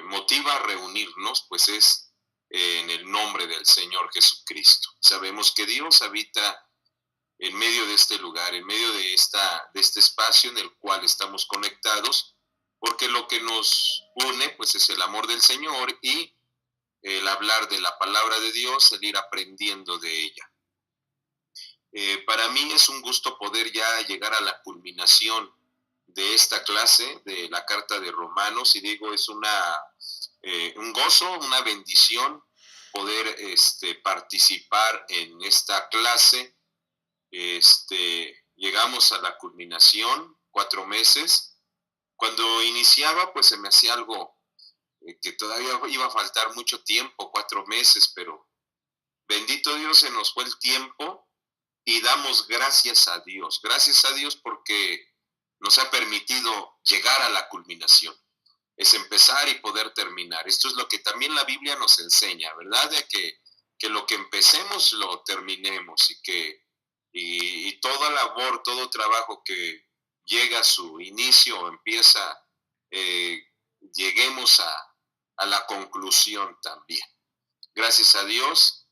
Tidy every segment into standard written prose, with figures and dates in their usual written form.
motiva a reunirnos, pues es en el nombre del Señor Jesucristo. Sabemos que Dios habita en medio de este lugar, en medio de este espacio en el cual estamos conectados, porque lo que nos une, pues es el amor del Señor y el hablar de la palabra de Dios, el ir aprendiendo de ella. Para mí es un gusto poder ya llegar a la culminación de esta clase de la carta de Romanos, y digo, es un gozo, una bendición poder participar en esta clase. Llegamos a la culminación, 4 meses. Cuando iniciaba, pues se me hacía algo que todavía iba a faltar mucho tiempo, 4 meses, pero bendito Dios, se nos fue el tiempo y damos gracias a Dios porque nos ha permitido llegar a la culminación. Es empezar y poder terminar. Esto es lo que también la Biblia nos enseña, ¿verdad? De que lo que empecemos lo terminemos, y toda labor, todo trabajo que llega a su inicio o empieza, lleguemos a la conclusión también. Gracias a Dios,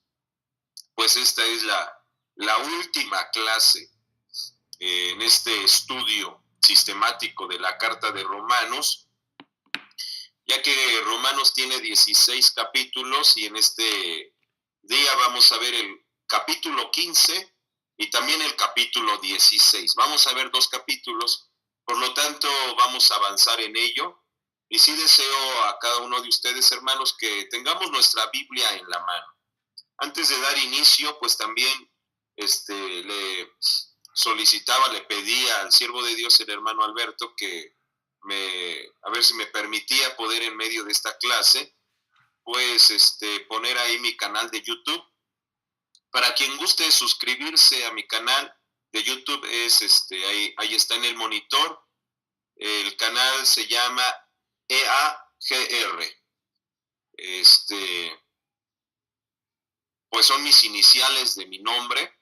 pues esta es la última clase en este estudio sistemático de la carta de Romanos, ya que Romanos tiene 16 capítulos, y en este día vamos a ver el capítulo 15 y también el capítulo 16. Vamos a ver 2 capítulos, por lo tanto vamos a avanzar en ello. Y sí deseo a cada uno de ustedes, hermanos, que tengamos nuestra Biblia en la mano. Antes de dar inicio, pues también le solicitaba, le pedía al siervo de Dios, el hermano Alberto, que a ver si me permitía poder, en medio de esta clase, pues poner ahí mi canal de YouTube. Para quien guste suscribirse a mi canal de YouTube, ahí está en el monitor. El canal se llama EAGR. Pues son mis iniciales de mi nombre.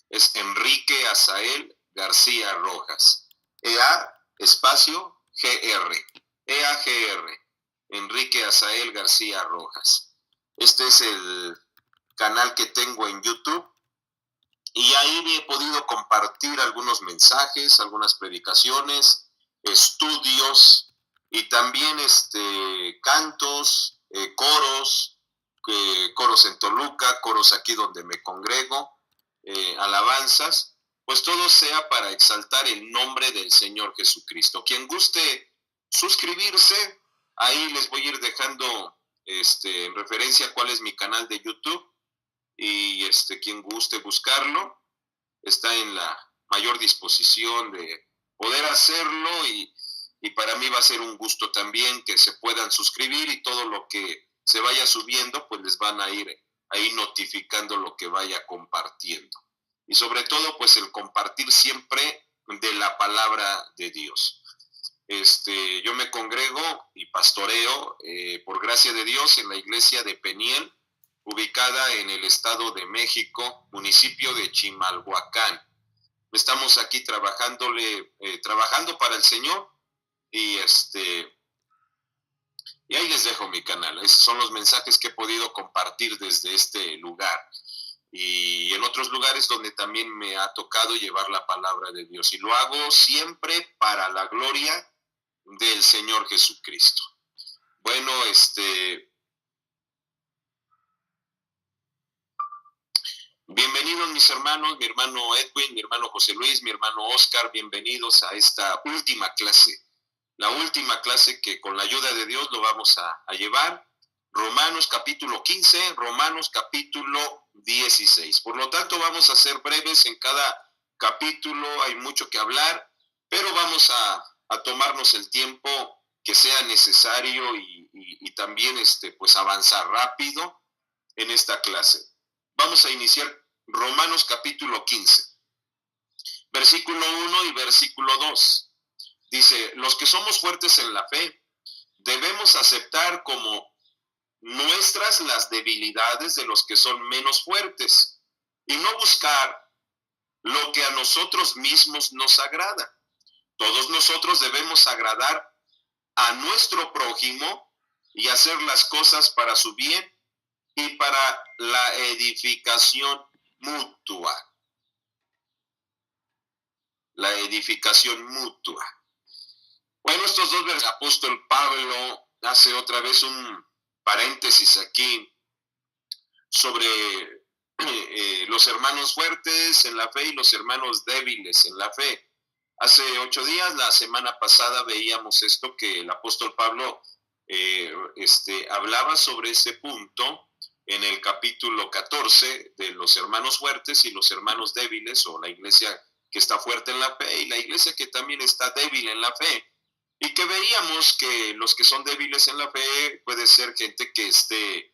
Es Enrique Azael García Rojas. EA espacio GR. EAGR. Enrique Azael García Rojas. Este es el canal que tengo en YouTube, y ahí he podido compartir algunos mensajes, algunas predicaciones, estudios, y también cantos, coros en Toluca, coros aquí donde me congrego, alabanzas, pues todo sea para exaltar el nombre del Señor Jesucristo. Quien guste suscribirse, ahí les voy a ir dejando en referencia cuál es mi canal de YouTube, y quien guste buscarlo está en la mayor disposición de poder hacerlo, y para mí va a ser un gusto también que se puedan suscribir, y todo lo que se vaya subiendo, pues les van a ir ahí notificando lo que vaya compartiendo. Y sobre todo, pues el compartir siempre de la palabra de Dios. Yo me congrego y pastoreo, por gracia de Dios, en la iglesia de Peniel, ubicada en el Estado de México, municipio de Chimalhuacán. Estamos aquí trabajando para el Señor, y ahí les dejo mi canal. Esos son los mensajes que he podido compartir desde este lugar, y en otros lugares donde también me ha tocado llevar la palabra de Dios, y lo hago siempre para la gloria del Señor Jesucristo. Bueno, bienvenidos mis hermanos, mi hermano Edwin, mi hermano José Luis, mi hermano Oscar, bienvenidos a esta última clase. La última clase que con la ayuda de Dios lo vamos a llevar. Romanos capítulo 15, Romanos capítulo 16. Por lo tanto, vamos a ser breves en cada capítulo, hay mucho que hablar, pero vamos a tomarnos el tiempo que sea necesario, y también pues avanzar rápido en esta clase. Vamos a iniciar Romanos capítulo 15, versículo 1 y versículo 2. Dice: los que somos fuertes en la fe debemos aceptar como nuestras las debilidades de los que son menos fuertes, y no buscar lo que a nosotros mismos nos agrada. Todos nosotros debemos agradar a nuestro prójimo y hacer las cosas para su bien y para la edificación mutua. La edificación mutua. Bueno, estos dos versículos, el apóstol Pablo hace otra vez un paréntesis aquí sobre los hermanos fuertes en la fe y los hermanos débiles en la fe. Hace 8 días, la semana pasada, veíamos esto que el apóstol Pablo hablaba sobre ese punto en el capítulo 14 de los hermanos fuertes y los hermanos débiles, o la iglesia que está fuerte en la fe y la iglesia que también está débil en la fe. Y que veíamos que los que son débiles en la fe puede ser gente que esté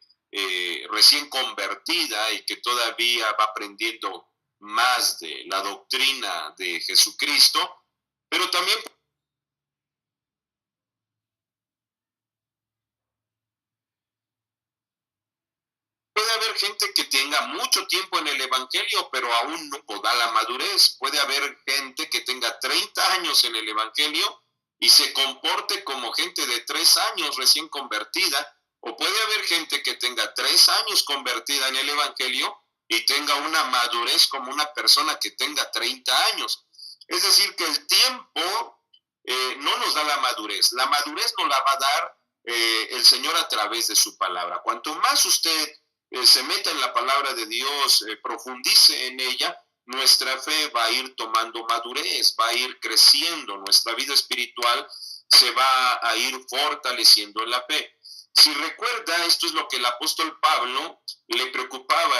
recién convertida y que todavía va aprendiendo más de la doctrina de Jesucristo, pero también puede haber gente que tenga mucho tiempo en el Evangelio, pero aún no da la madurez. Puede haber gente que tenga 30 años en el Evangelio y se comporte como gente de 3 años recién convertida, o puede haber gente que tenga 3 años convertida en el Evangelio y tenga una madurez como una persona que tenga 30 años. Es decir, que el tiempo no nos da la madurez nos la va a dar el Señor a través de su palabra. Cuanto más usted se meta en la palabra de Dios, profundice en ella, nuestra fe va a ir tomando madurez, va a ir creciendo, nuestra vida espiritual se va a ir fortaleciendo en la fe. Si recuerda, esto es lo que el apóstol Pablo le preocupaba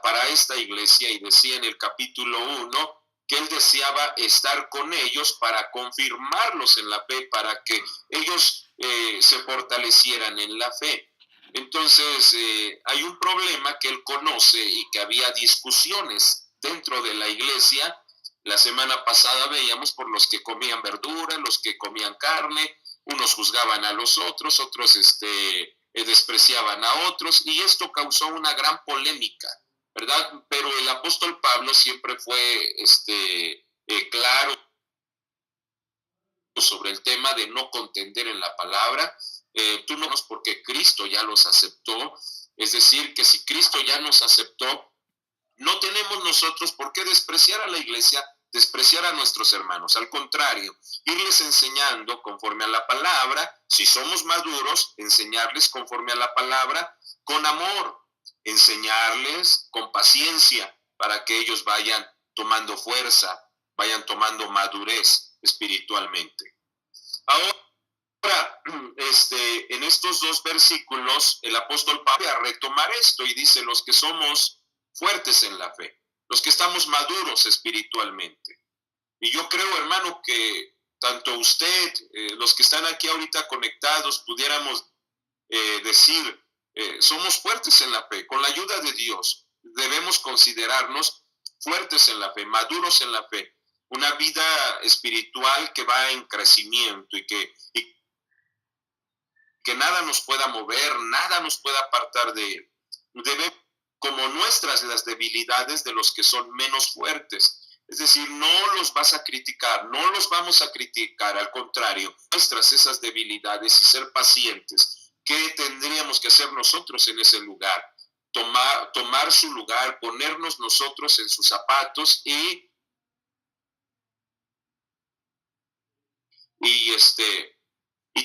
para esta iglesia, y decía en el capítulo 1 que él deseaba estar con ellos para confirmarlos en la fe, para que ellos se fortalecieran en la fe. Entonces, hay un problema que él conoce y que había discusiones dentro de la iglesia. La semana pasada veíamos por los que comían verdura, los que comían carne, unos juzgaban a los otros, otros despreciaban a otros, y esto causó una gran polémica, ¿verdad? Pero el apóstol Pablo siempre fue claro sobre el tema de no contender en la palabra. Tú no, porque Cristo ya los aceptó. Es decir, que si Cristo ya nos aceptó, no tenemos nosotros por qué despreciar a la iglesia, despreciar a nuestros hermanos. Al contrario, irles enseñando conforme a la palabra. Si somos maduros, enseñarles conforme a la palabra, con amor, enseñarles con paciencia, para que ellos vayan tomando fuerza, vayan tomando madurez espiritualmente. Ahora, en estos dos versículos, el apóstol Pablo va a retomar esto y dice: los que somos fuertes en la fe, los que estamos maduros espiritualmente. Y yo creo, hermano, que tanto usted, los que están aquí ahorita conectados, pudiéramos decir, somos fuertes en la fe. Con la ayuda de Dios debemos considerarnos fuertes en la fe, maduros en la fe. Una vida espiritual que va en crecimiento y que nada nos pueda mover, nada nos pueda apartar de él. Debemos, como nuestras, las debilidades de los que son menos fuertes. Es decir, no los vas a criticar, no los vamos a criticar, al contrario, nuestras esas debilidades, y ser pacientes. ¿Qué tendríamos que hacer nosotros en ese lugar? Tomar su lugar, ponernos nosotros en sus zapatos y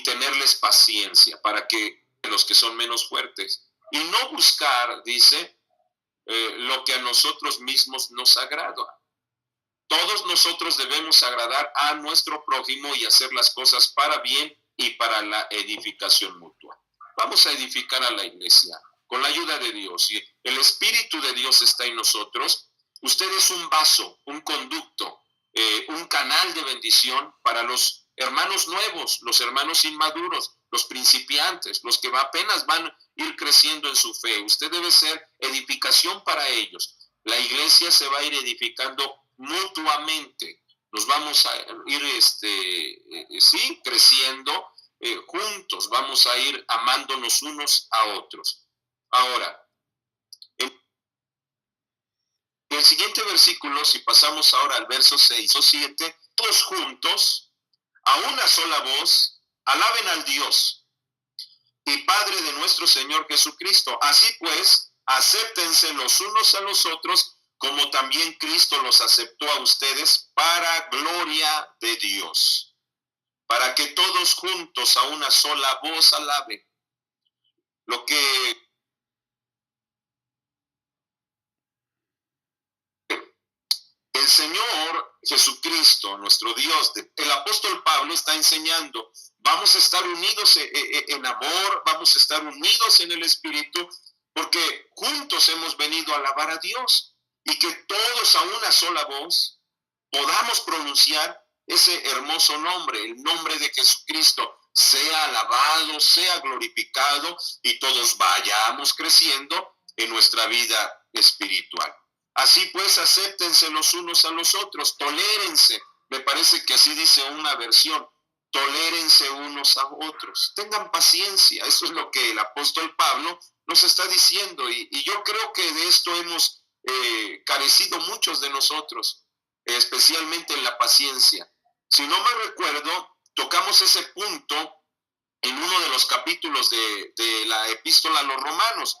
tenerles paciencia para que los que son menos fuertes, y no buscar, dice, lo que a nosotros mismos nos agrada. Todos nosotros debemos agradar a nuestro prójimo y hacer las cosas para bien y para la edificación mutua. Vamos a edificar a la iglesia con la ayuda de Dios, y el Espíritu de Dios está en nosotros. Usted es un vaso, un conducto, un canal de bendición para los hermanos nuevos, los hermanos inmaduros, los principiantes, los que apenas van a ir creciendo en su fe. Usted debe ser edificación para ellos. La iglesia se va a ir edificando mutuamente. Nos vamos a ir creciendo juntos, vamos a ir amándonos unos a otros. Ahora, en el siguiente versículo, si pasamos ahora al verso 6 o 7, todos juntos, a una sola voz, alaben al Dios y Padre de nuestro Señor Jesucristo. Así pues, acéptense los unos a los otros, como también Cristo los aceptó a ustedes para gloria de Dios, para que todos juntos a una sola voz alaben lo que el Señor Jesucristo, nuestro Dios. El apóstol Pablo está enseñando, vamos a estar unidos en amor, vamos a estar unidos en el Espíritu, porque juntos hemos venido a alabar a Dios, y que todos a una sola voz podamos pronunciar ese hermoso nombre, el nombre de Jesucristo, sea alabado, sea glorificado, y todos vayamos creciendo en nuestra vida espiritual. Así pues, acéptense los unos a los otros, tolérense. Me parece que así dice una versión, tolérense unos a otros, tengan paciencia. Eso es lo que el apóstol Pablo nos está diciendo, y yo creo que de esto hemos carecido muchos de nosotros, especialmente en la paciencia. Si no me recuerdo, tocamos ese punto en uno de los capítulos de la epístola a los Romanos,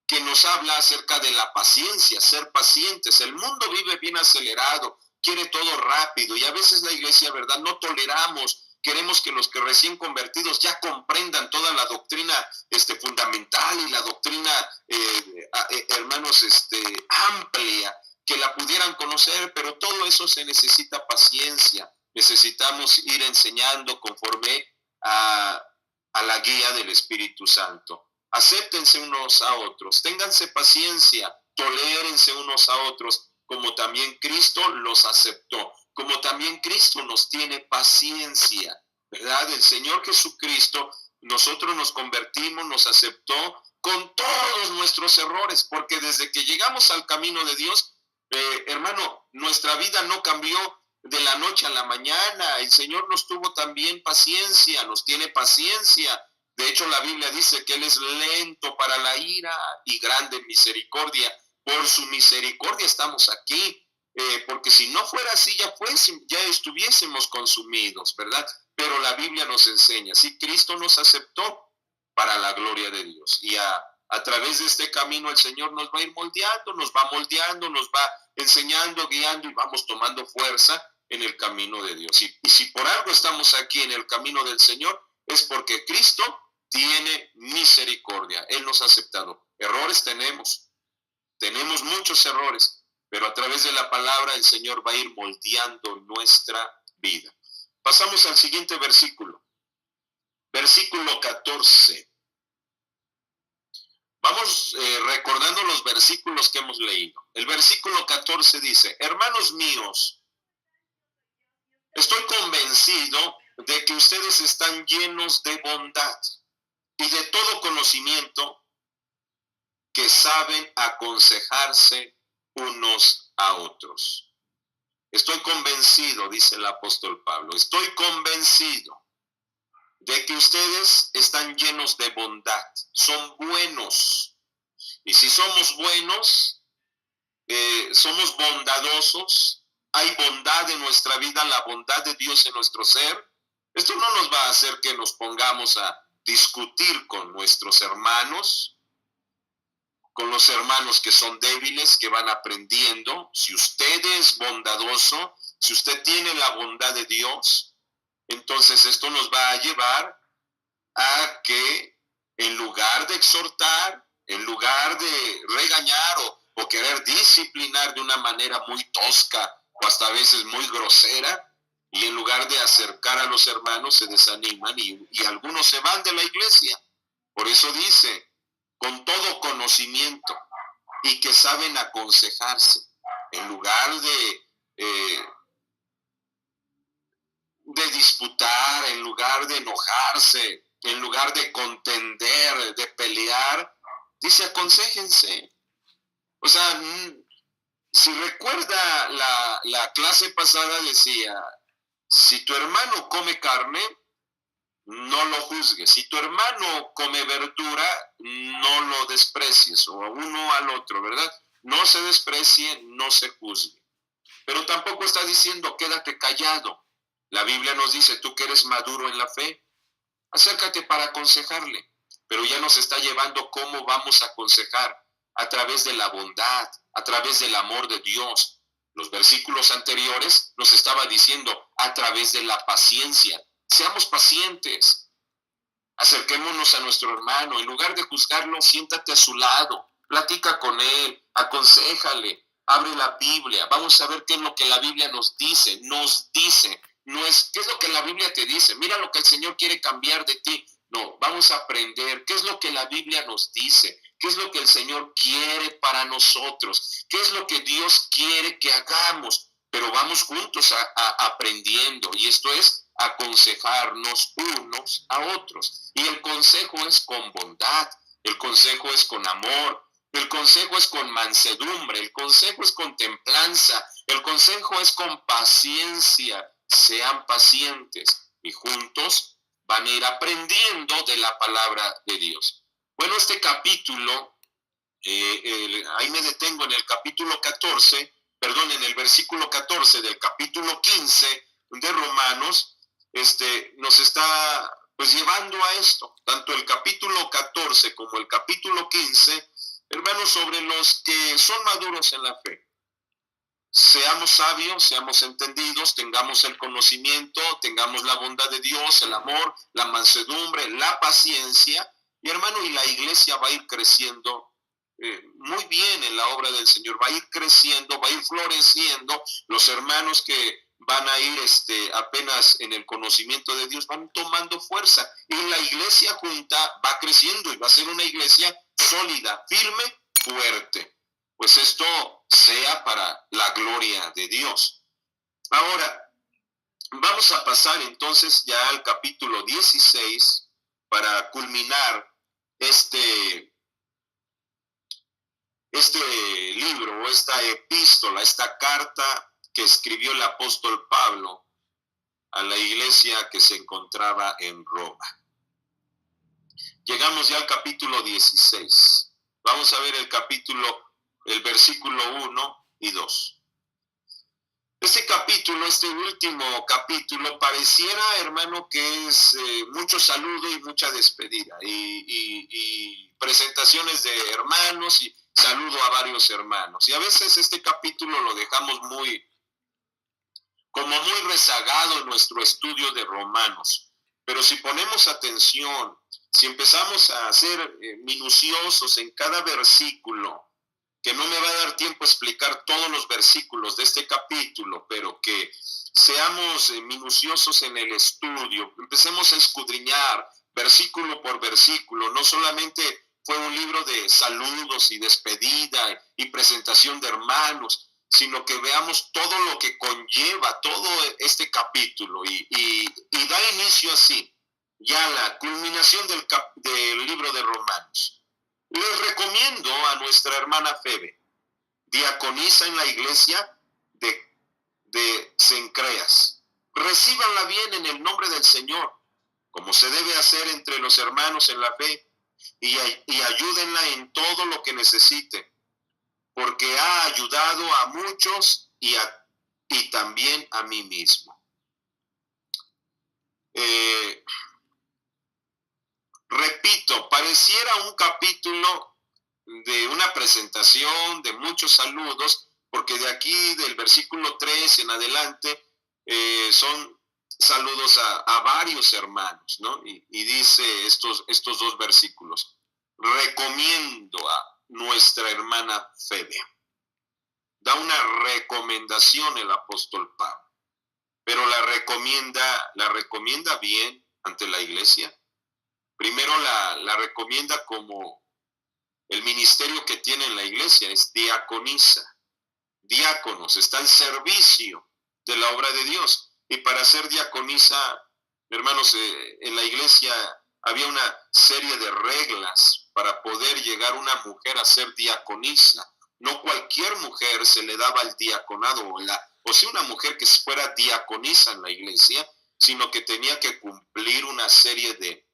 que nos habla acerca de la paciencia, ser pacientes. El mundo vive bien acelerado, quiere todo rápido, y a veces la iglesia, ¿verdad?, no toleramos. Queremos que los que recién convertidos ya comprendan toda la doctrina fundamental, y la doctrina, hermanos, amplia, que la pudieran conocer, pero todo eso se necesita paciencia. Necesitamos ir enseñando conforme a la guía del Espíritu Santo. Acéptense unos a otros, ténganse paciencia, tolérense unos a otros, como también Cristo los aceptó, como también Cristo nos tiene paciencia, ¿verdad? El Señor Jesucristo, nosotros nos convertimos, nos aceptó con todos nuestros errores, porque desde que llegamos al camino de Dios, hermano, nuestra vida no cambió de la noche a la mañana. El Señor nos tuvo también paciencia, nos tiene paciencia. De hecho, la Biblia dice que Él es lento para la ira y grande en misericordia. Por su misericordia estamos aquí, porque si no fuera así, ya estuviésemos consumidos, ¿verdad? Pero la Biblia nos enseña, sí, Cristo nos aceptó para la gloria de Dios. Y a través de este camino el Señor nos va a ir moldeando, nos va enseñando, guiando, y vamos tomando fuerza en el camino de Dios. Y si por algo estamos aquí en el camino del Señor, es porque Cristo tiene misericordia. Él nos ha aceptado. Errores tenemos muchos errores, pero a través de la palabra el Señor va a ir moldeando nuestra vida. Pasamos al siguiente versículo. Versículo 14. Vamos recordando los versículos que hemos leído. El versículo 14 dice: hermanos míos, estoy convencido de que ustedes están llenos de bondad y de todo conocimiento, que saben aconsejarse unos a otros. Estoy convencido, dice el apóstol Pablo, estoy convencido de que ustedes están llenos de bondad, son buenos. Y si somos buenos, somos bondadosos, hay bondad en nuestra vida, la bondad de Dios en nuestro ser. Esto no nos va a hacer que nos pongamos a discutir con nuestros hermanos, con los hermanos que son débiles, que van aprendiendo. Si usted es bondadoso, si usted tiene la bondad de Dios, entonces esto nos va a llevar a que, en lugar de exhortar, en lugar de regañar o querer disciplinar de una manera muy tosca o hasta a veces muy grosera, y en lugar de acercar a los hermanos, se desaniman y algunos se van de la iglesia. Por eso dice, con todo conocimiento, y que saben aconsejarse, en lugar de disputar, en lugar de enojarse, en lugar de contender, de pelear, dice aconséjense. O sea, si recuerda la clase pasada, decía, si tu hermano come carne, no lo juzgues. Si tu hermano come verdura, no lo desprecies, o a uno al otro, ¿verdad? No se desprecie, no se juzgue. Pero tampoco está diciendo quédate callado. La Biblia nos dice, tú que eres maduro en la fe, acércate para aconsejarle. pero ya nos está llevando cómo vamos a aconsejar, a través de la bondad, a través del amor de Dios. Los versículos anteriores nos estaba diciendo a través de la paciencia. Seamos pacientes, acerquémonos a nuestro hermano, en lugar de juzgarlo, siéntate a su lado, platica con él, aconséjale, abre la Biblia, vamos a ver qué es lo que la Biblia nos dice, no es qué es lo que la Biblia te dice, mira lo que el Señor quiere cambiar de ti, no, vamos a aprender qué es lo que la Biblia nos dice, qué es lo que el Señor quiere para nosotros, qué es lo que Dios quiere que hagamos, pero vamos juntos aprendiendo, y esto es aconsejarnos unos a otros. Y el consejo es con bondad, el consejo es con amor, el consejo es con mansedumbre, el consejo es con templanza, el consejo es con paciencia. Sean pacientes y juntos van a ir aprendiendo de la palabra de Dios. Bueno, este capítulo, ahí me detengo en el capítulo 14, perdón, en el versículo 14 del capítulo 15 de Romanos, nos está pues llevando a esto, tanto el capítulo 14 como el capítulo 15, hermanos, sobre los que son maduros en la fe. Seamos sabios, seamos entendidos, tengamos el conocimiento, tengamos la bondad de Dios, el amor, la mansedumbre, la paciencia, y hermano, y la iglesia va a ir creciendo muy bien en la obra del Señor, va a ir creciendo, va a ir floreciendo. Los hermanos que van a ir apenas en el conocimiento de Dios van tomando fuerza, y la iglesia junta va creciendo y va a ser una iglesia sólida, firme, fuerte. Pues esto sea para la gloria de Dios. Ahora, vamos a pasar entonces ya al capítulo 16 para culminar este libro o esta epístola, esta carta que escribió el apóstol Pablo a la iglesia que se encontraba en Roma. Llegamos ya al capítulo 16. Vamos a ver el versículo 1 y 2. Este capítulo, este último capítulo, pareciera, hermano, que es mucho saludo y mucha despedida, y presentaciones de hermanos y saludo a varios hermanos. Y a veces este capítulo lo dejamos como muy rezagado en nuestro estudio de Romanos. Pero si ponemos atención, si empezamos a ser minuciosos en cada versículo, que no me va a dar tiempo a explicar todos los versículos de este capítulo, pero que seamos minuciosos en el estudio, empecemos a escudriñar versículo por versículo. No solamente fue un libro de saludos y despedida y presentación de hermanos, sino que veamos todo lo que conlleva todo este capítulo, y da inicio así, ya la culminación del libro de Romanos. Les recomiendo a nuestra hermana Febe, diaconisa en la iglesia de Cencreas. Recíbanla bien en el nombre del Señor, como se debe hacer entre los hermanos en la fe, y ayúdenla en todo lo que necesite, porque ha ayudado a muchos y también a mí mismo. Repito, pareciera un capítulo de una presentación, de muchos saludos, porque de aquí del versículo 3 en adelante son saludos a varios hermanos, ¿no? Y dice estos dos versículos: recomiendo a nuestra hermana Febe. Da una recomendación el apóstol Pablo, pero la recomienda bien ante la iglesia. Primero la recomienda como el ministerio que tiene en la iglesia, es diaconisa. Diáconos, está al servicio de la obra de Dios. Y para ser diaconisa, hermanos, en la iglesia había una serie de reglas para poder llegar una mujer a ser diaconisa. No cualquier mujer se le daba el diaconado, o si una mujer que fuera diaconisa en la iglesia, sino que tenía que cumplir una serie de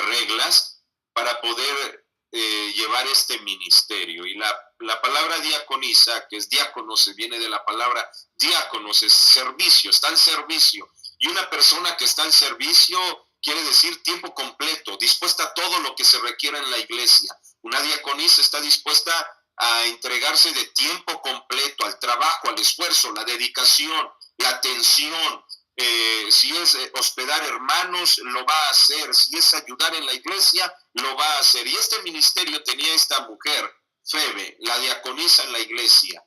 reglas para poder llevar este ministerio. Y la palabra diaconisa, que es diácono, se viene de la palabra diáconos, es servicio, está en servicio. Y una persona que está en servicio quiere decir tiempo completo, dispuesta a todo lo que se requiera en la iglesia. Una diaconisa está dispuesta a entregarse de tiempo completo al trabajo, al esfuerzo, la dedicación, la atención. Si es hospedar hermanos, lo va a hacer. Si es ayudar en la iglesia, lo va a hacer. Y este ministerio tenía esta mujer, Febe, la diaconisa en la iglesia.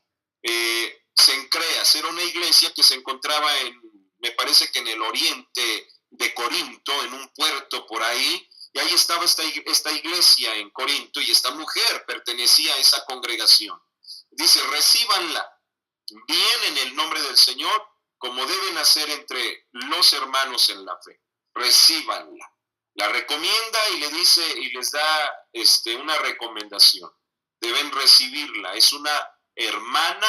Cencreas era una iglesia que se encontraba me parece que en el oriente de Corinto, en un puerto por ahí, y ahí estaba esta iglesia en Corinto, y esta mujer pertenecía a esa congregación. Dice, recíbanla bien en el nombre del Señor, como deben hacer entre los hermanos en la fe. Recíbanla. La recomienda y le dice y les da una recomendación. Deben recibirla. Es una hermana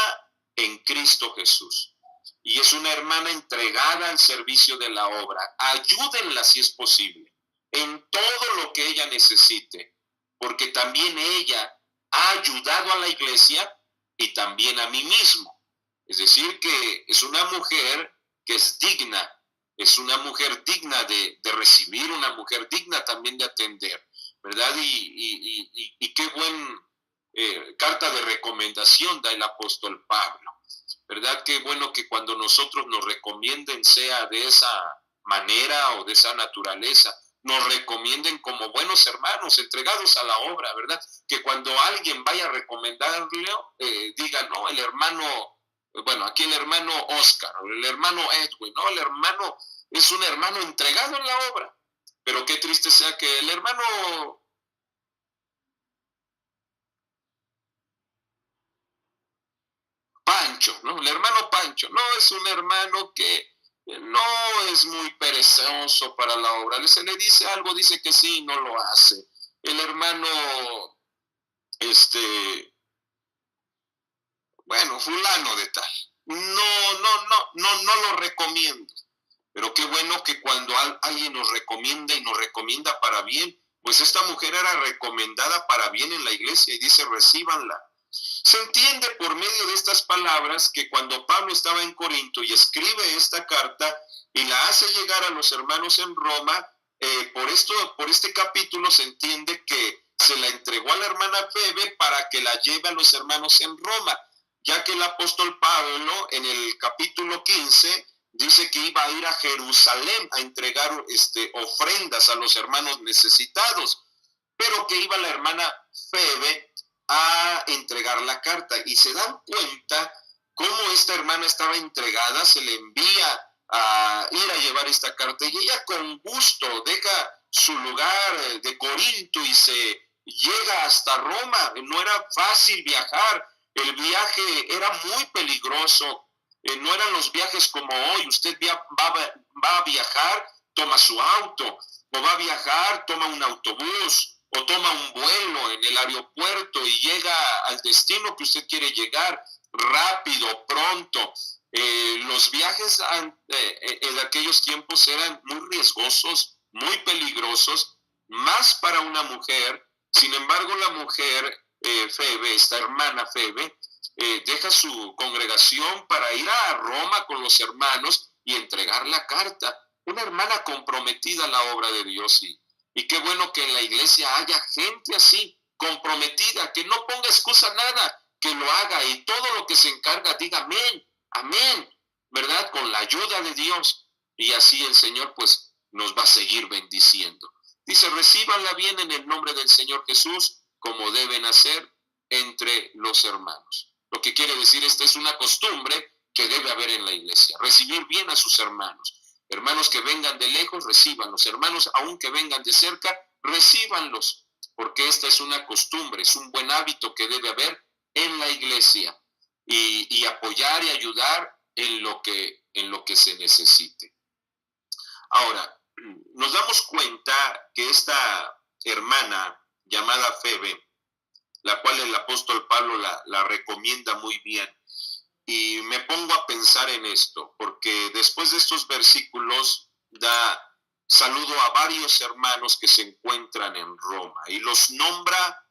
en Cristo Jesús. Y es una hermana entregada al servicio de la obra. Ayúdenla si es posible, en todo lo que ella necesite, porque también ella ha ayudado a la iglesia y también a mí mismo. Es decir, que es una mujer que es digna, es una mujer digna de recibir, una mujer digna también de atender, ¿verdad? Y qué buen carta de recomendación da el apóstol Pablo, ¿verdad? Qué bueno que cuando nosotros nos recomienden sea de esa manera o de esa naturaleza, nos recomienden como buenos hermanos entregados a la obra, ¿verdad? Que cuando alguien vaya a recomendarle, diga, no, el hermano, bueno, aquí el hermano Oscar, el hermano Edwin, no, el hermano es un hermano entregado en la obra. Pero qué triste sea que el hermano Pancho, ¿no? El hermano Pancho, no, es un hermano que no es muy perezoso para la obra. Se le dice algo, dice que sí, no lo hace. El hermano, bueno, fulano de tal. No lo recomiendo. Pero qué bueno que cuando alguien nos recomienda y nos recomienda para bien, pues esta mujer era recomendada para bien en la iglesia y dice, recíbanla. Se entiende por medio de estas palabras que cuando Pablo estaba en Corinto y escribe esta carta y la hace llegar a los hermanos en Roma, por este capítulo se entiende que se la entregó a la hermana Febe para que la lleve a los hermanos en Roma, ya que el apóstol Pablo en el capítulo 15 dice que iba a ir a Jerusalén a entregar ofrendas a los hermanos necesitados, pero que iba la hermana Febe a entregar la carta, y se dan cuenta cómo esta hermana estaba entregada, se le envía a ir a llevar esta carta, y ella con gusto deja su lugar de Corinto y se llega hasta Roma. No era fácil viajar, el viaje era muy peligroso, no eran los viajes como hoy. Usted va a viajar, toma su auto, o va a viajar, toma un autobús, o toma un vuelo en el aeropuerto y llega al destino que usted quiere llegar rápido, pronto. Los viajes en aquellos tiempos eran muy riesgosos, muy peligrosos, más para una mujer. Sin embargo, la mujer Febe, esta hermana Febe, deja su congregación para ir a Roma con los hermanos y entregar la carta. Una hermana comprometida a la obra de Dios. Y qué bueno que en la iglesia haya gente así, comprometida, que no ponga excusa nada, que lo haga y todo lo que se encarga diga amén, amén, ¿verdad? Con la ayuda de Dios. Y así el Señor pues nos va a seguir bendiciendo. Dice, recíbanla bien en el nombre del Señor Jesús, como deben hacer entre los hermanos. Lo que quiere decir, esta es una costumbre que debe haber en la iglesia, recibir bien a sus hermanos. Hermanos que vengan de lejos, recíbanlos. Hermanos, aun que vengan de cerca, recíbanlos. Porque esta es una costumbre, es un buen hábito que debe haber en la iglesia. Y apoyar y ayudar en lo que se necesite. Ahora, nos damos cuenta que esta hermana llamada Febe, la cual el apóstol Pablo la recomienda muy bien, y me pongo a pensar en esto, porque después de estos versículos da saludo a varios hermanos que se encuentran en Roma y los nombra,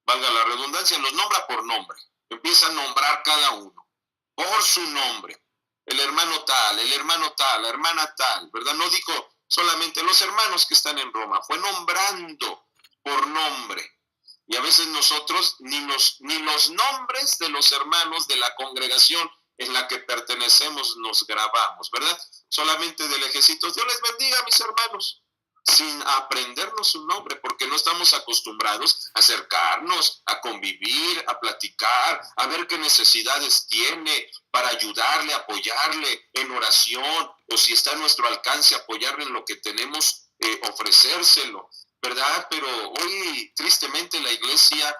valga la redundancia, los nombra por nombre. Empieza a nombrar cada uno por su nombre. El hermano tal, la hermana tal, ¿verdad? No dijo solamente los hermanos que están en Roma, fue nombrando por nombre. Y a veces nosotros ni los nombres de los hermanos de la congregación en la que pertenecemos nos grabamos, ¿verdad? Solamente de lejecitos. Dios les bendiga, mis hermanos, sin aprendernos su nombre, porque no estamos acostumbrados a acercarnos, a convivir, a platicar, a ver qué necesidades tiene para ayudarle, apoyarle en oración, o si está a nuestro alcance, apoyarle en lo que tenemos, ofrecérselo, ¿verdad? Pero hoy, tristemente, la iglesia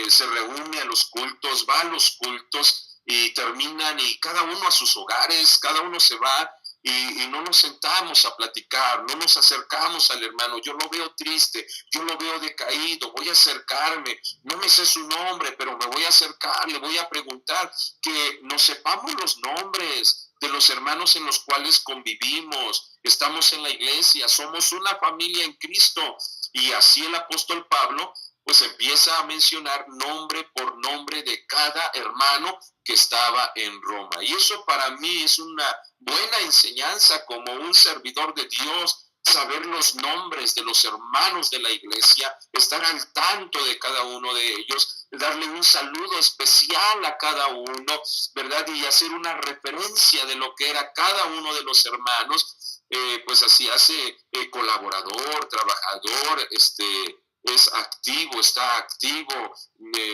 se reúne a los cultos, va a los cultos y terminan y cada uno a sus hogares, cada uno se va y no nos sentamos a platicar, no nos acercamos al hermano. Yo lo veo triste, yo lo veo decaído, voy a acercarme, no me sé su nombre, pero me voy a acercar, le voy a preguntar, que nos sepamos los nombres de los hermanos en los cuales convivimos, estamos en la iglesia, somos una familia en Cristo. Y así el apóstol Pablo pues empieza a mencionar nombre por nombre de cada hermano que estaba en Roma. Y eso para mí es una buena enseñanza como un servidor de Dios, saber los nombres de los hermanos de la iglesia, estar al tanto de cada uno de ellos, darle un saludo especial a cada uno, ¿verdad? Y hacer una referencia de lo que era cada uno de los hermanos, pues así hace colaborador, trabajador, es activo, está activo,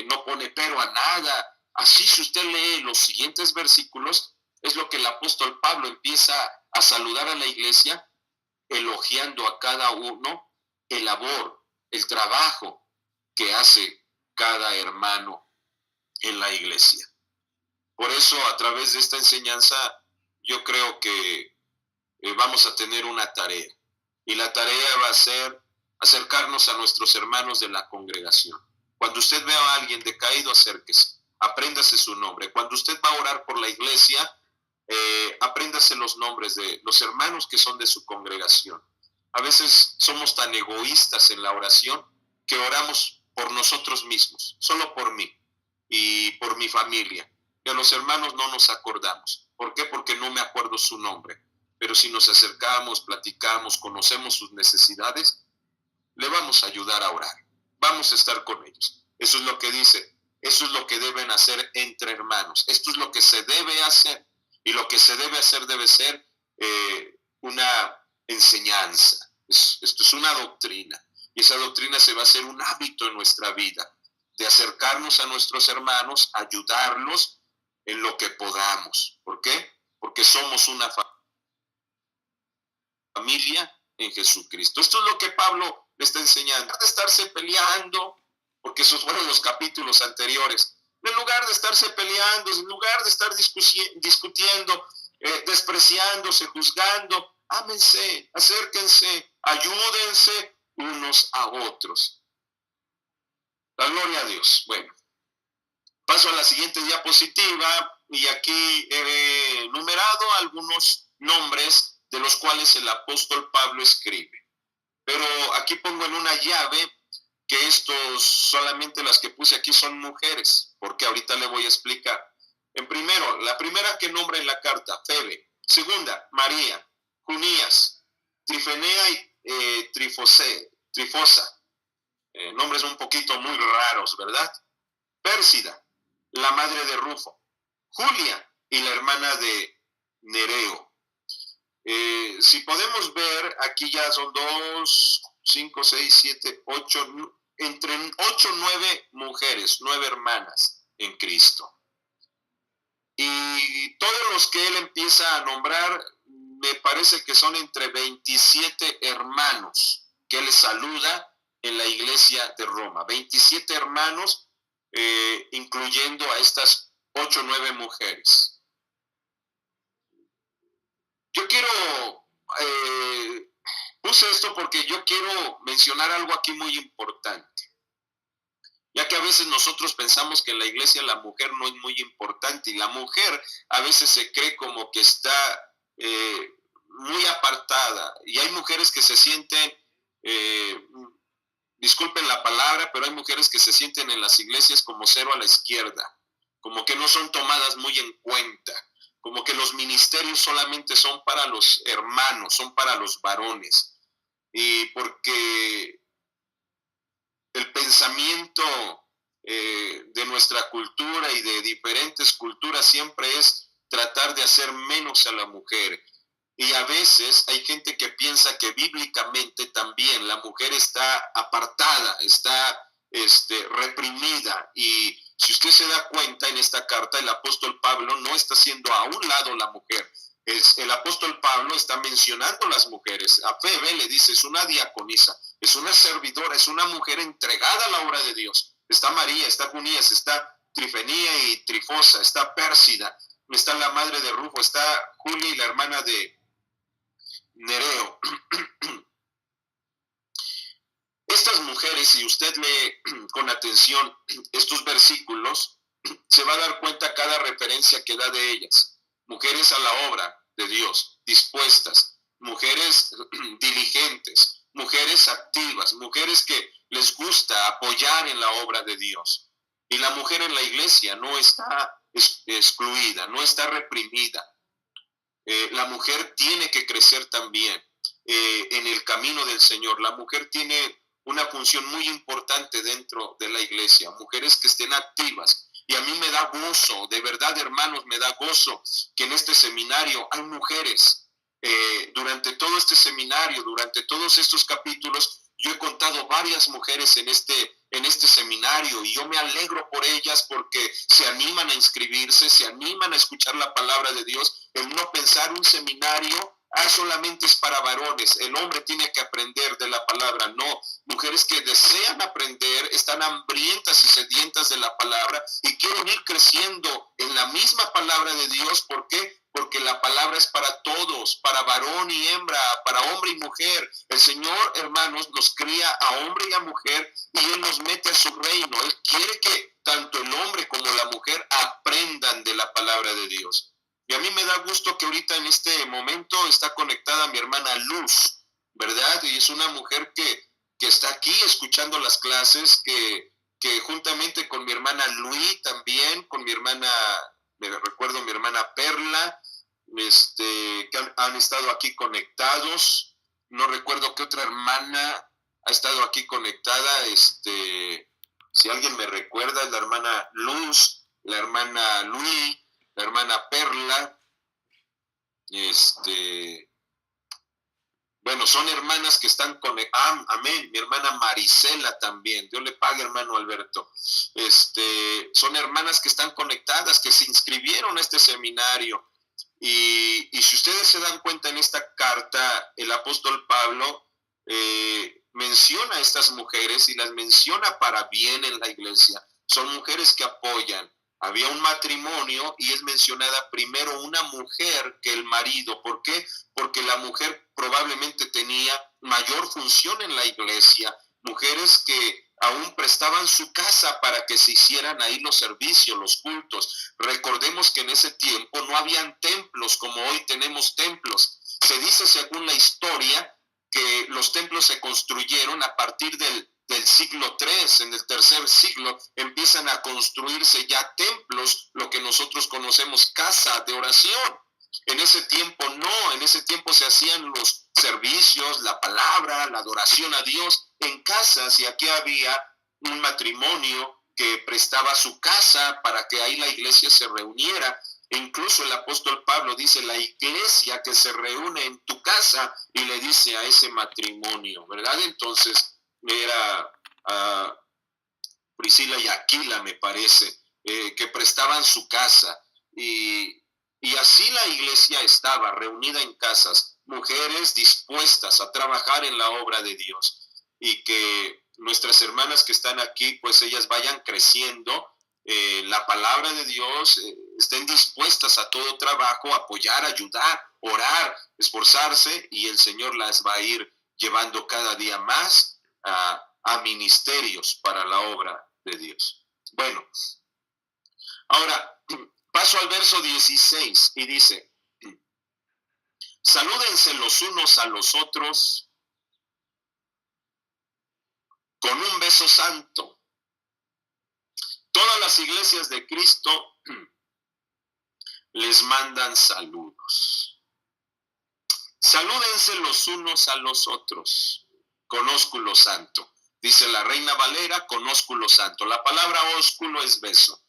no pone pero a nada. Así, si usted lee los siguientes versículos, es lo que el apóstol Pablo empieza a saludar a la iglesia, elogiando a cada uno el labor, el trabajo que hace cada hermano en la iglesia. Por eso, a través de esta enseñanza, yo creo que vamos a tener una tarea. Y la tarea va a ser acercarnos a nuestros hermanos de la congregación. Cuando usted vea a alguien decaído, acérquese, apréndase su nombre. Cuando usted va a orar por la iglesia, apréndase los nombres de los hermanos que son de su congregación. A veces somos tan egoístas en la oración que oramos por nosotros mismos, solo por mí y por mi familia. Y a los hermanos no nos acordamos. ¿Por qué? Porque no me acuerdo su nombre. Pero si nos acercamos, platicamos, conocemos sus necesidades, le vamos a ayudar a orar. Vamos a estar con ellos. Eso es lo que dice. Eso es lo que deben hacer entre hermanos. Esto es lo que se debe hacer. Y lo que se debe hacer debe ser una enseñanza. Esto es una doctrina. Y esa doctrina se va a hacer un hábito en nuestra vida, de acercarnos a nuestros hermanos, ayudarlos en lo que podamos. ¿Por qué? Porque somos una familia en Jesucristo. Esto es lo que Pablo le está enseñando. En lugar de estarse peleando, porque esos fueron los capítulos anteriores, en lugar de estarse peleando, en lugar de estar discutiendo, despreciándose, juzgando, ámense, acérquense, ayúdense unos a otros. La gloria a Dios. Bueno, paso a la siguiente diapositiva y aquí he numerado algunos nombres de los cuales el apóstol Pablo escribe. Pero aquí pongo en una llave que estos, solamente las que puse aquí son mujeres, porque ahorita le voy a explicar. En primero, la primera que nombra en la carta, Febe. Segunda, María, Junías, Trifenea y Trifosa. Nombres un poquito muy raros, ¿verdad? Pérsida, la madre de Rufo. Julia y la hermana de Nereo. Si podemos ver, aquí ya son 2, 5, 6, 7, 8, entre 8 y 9 mujeres, 9 hermanas en Cristo. Y todos los que él empieza a nombrar, me parece que son entre 27 hermanos que él saluda en la iglesia de Roma. 27 hermanos, incluyendo a estas 8 o 9 mujeres. Yo quiero, puse esto porque yo quiero mencionar algo aquí muy importante, ya que a veces nosotros pensamos que en la iglesia la mujer no es muy importante y la mujer a veces se cree como que está muy apartada y hay mujeres que se sienten, disculpen la palabra, pero hay mujeres que se sienten en las iglesias como cero a la izquierda, como que no son tomadas muy en cuenta, como que los ministerios solamente son para los hermanos, son para los varones, y porque el pensamiento de nuestra cultura y de diferentes culturas siempre es tratar de hacer menos a la mujer. Y a veces hay gente que piensa que bíblicamente también la mujer está apartada, está reprimida. Y si usted se da cuenta en esta carta, el apóstol Pablo no está haciendo a un lado la mujer. El apóstol Pablo está mencionando las mujeres. A Febe le dice, es una diaconisa, es una servidora, es una mujer entregada a la obra de Dios. Está María, está Junías, está Trifenía y Trifosa, está Pérsida, está la madre de Rufo, está Julia y la hermana de Nereo. Estas mujeres, si usted lee con atención estos versículos, se va a dar cuenta cada referencia que da de ellas. Mujeres a la obra de Dios, dispuestas, mujeres diligentes, mujeres activas, mujeres que les gusta apoyar en la obra de Dios. Y la mujer en la iglesia no está excluida, no está reprimida. La mujer tiene que crecer también en el camino del Señor. La mujer tiene una función muy importante dentro de la iglesia, mujeres que estén activas. Y a mí me da gozo, de verdad, hermanos, me da gozo que en este seminario hay mujeres. Durante todo este seminario, durante todos estos capítulos, yo he contado varias mujeres en este seminario y yo me alegro por ellas porque se animan a inscribirse, se animan a escuchar la palabra de Dios, el no pensar un seminario solamente es para varones, el hombre tiene que aprender de la palabra. No, mujeres que desean aprender, están hambrientas y sedientas de la palabra y quieren ir creciendo en la misma palabra de Dios. ¿Por qué? Porque la palabra es para todos, para varón y hembra, para hombre y mujer. El Señor, hermanos, nos cría a hombre y a mujer y Él nos mete a su reino. Él quiere que tanto el hombre como la mujer aprendan de la palabra de Dios. Y a mí me da gusto que ahorita en este momento está conectada mi hermana Luz, ¿verdad? Y es una mujer que está aquí escuchando las clases, que juntamente con mi hermana Luis también, con mi hermana, me recuerdo mi hermana Perla, que han estado aquí conectados. No recuerdo qué otra hermana ha estado aquí conectada. Si alguien me recuerda, es la hermana Luz, la hermana Luis, la hermana Perla, bueno, son hermanas que están con, amén, mi hermana Marisela también, Dios le pague, hermano Alberto. Son hermanas que están conectadas, que se inscribieron a este seminario. Y si ustedes se dan cuenta en esta carta, el apóstol Pablo menciona a estas mujeres y las menciona para bien en la iglesia. Son mujeres que apoyan. Había un matrimonio y es mencionada primero una mujer que el marido. ¿Por qué? Porque la mujer probablemente tenía mayor función en la iglesia. Mujeres que aún prestaban su casa para que se hicieran ahí los servicios, los cultos. Recordemos que en ese tiempo no habían templos como hoy tenemos templos. Se dice, según la historia, que los templos se construyeron a partir del siglo III, en el tercer siglo, empiezan a construirse ya templos, lo que nosotros conocemos casa de oración. En ese tiempo no, en ese tiempo se hacían los servicios, la palabra, la adoración a Dios en casas, y aquí había un matrimonio que prestaba su casa para que ahí la iglesia se reuniera. E incluso el apóstol Pablo dice, la iglesia que se reúne en tu casa, y le dice a ese matrimonio, ¿verdad? Entonces era Priscila y Aquila, me parece, que prestaban su casa, y así la iglesia estaba reunida en casas, mujeres dispuestas a trabajar en la obra de Dios, y que nuestras hermanas que están aquí, pues ellas vayan creciendo la palabra de Dios, estén dispuestas a todo trabajo, apoyar, ayudar, orar, esforzarse, y el Señor las va a ir llevando cada día más a ministerios para la obra de Dios. Bueno, ahora paso al verso 16 y dice, salúdense los unos a los otros con un beso santo. Todas las iglesias de Cristo les mandan saludos. Salúdense los unos a los otros con ósculo santo. Dice la Reina Valera, con ósculo santo. La palabra ósculo es beso.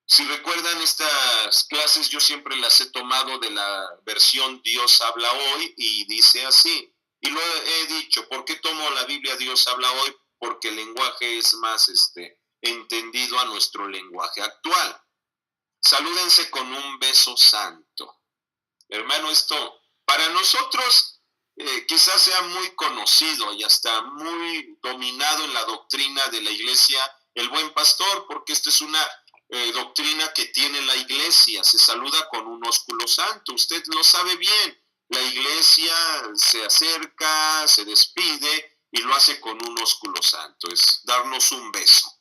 Si recuerdan estas clases, yo siempre las he tomado de la versión Dios habla hoy y dice así. Y lo he dicho, ¿por qué tomo la Biblia Dios habla hoy? Porque el lenguaje es más entendido a nuestro lenguaje actual. Salúdense con un beso santo. Hermano, esto para nosotros quizás sea muy conocido y hasta muy dominado en la doctrina de la iglesia, el buen pastor, porque esta es una doctrina que tiene la iglesia, se saluda con un ósculo santo, usted lo sabe bien, la iglesia se acerca, se despide y lo hace con un ósculo santo, es darnos un beso.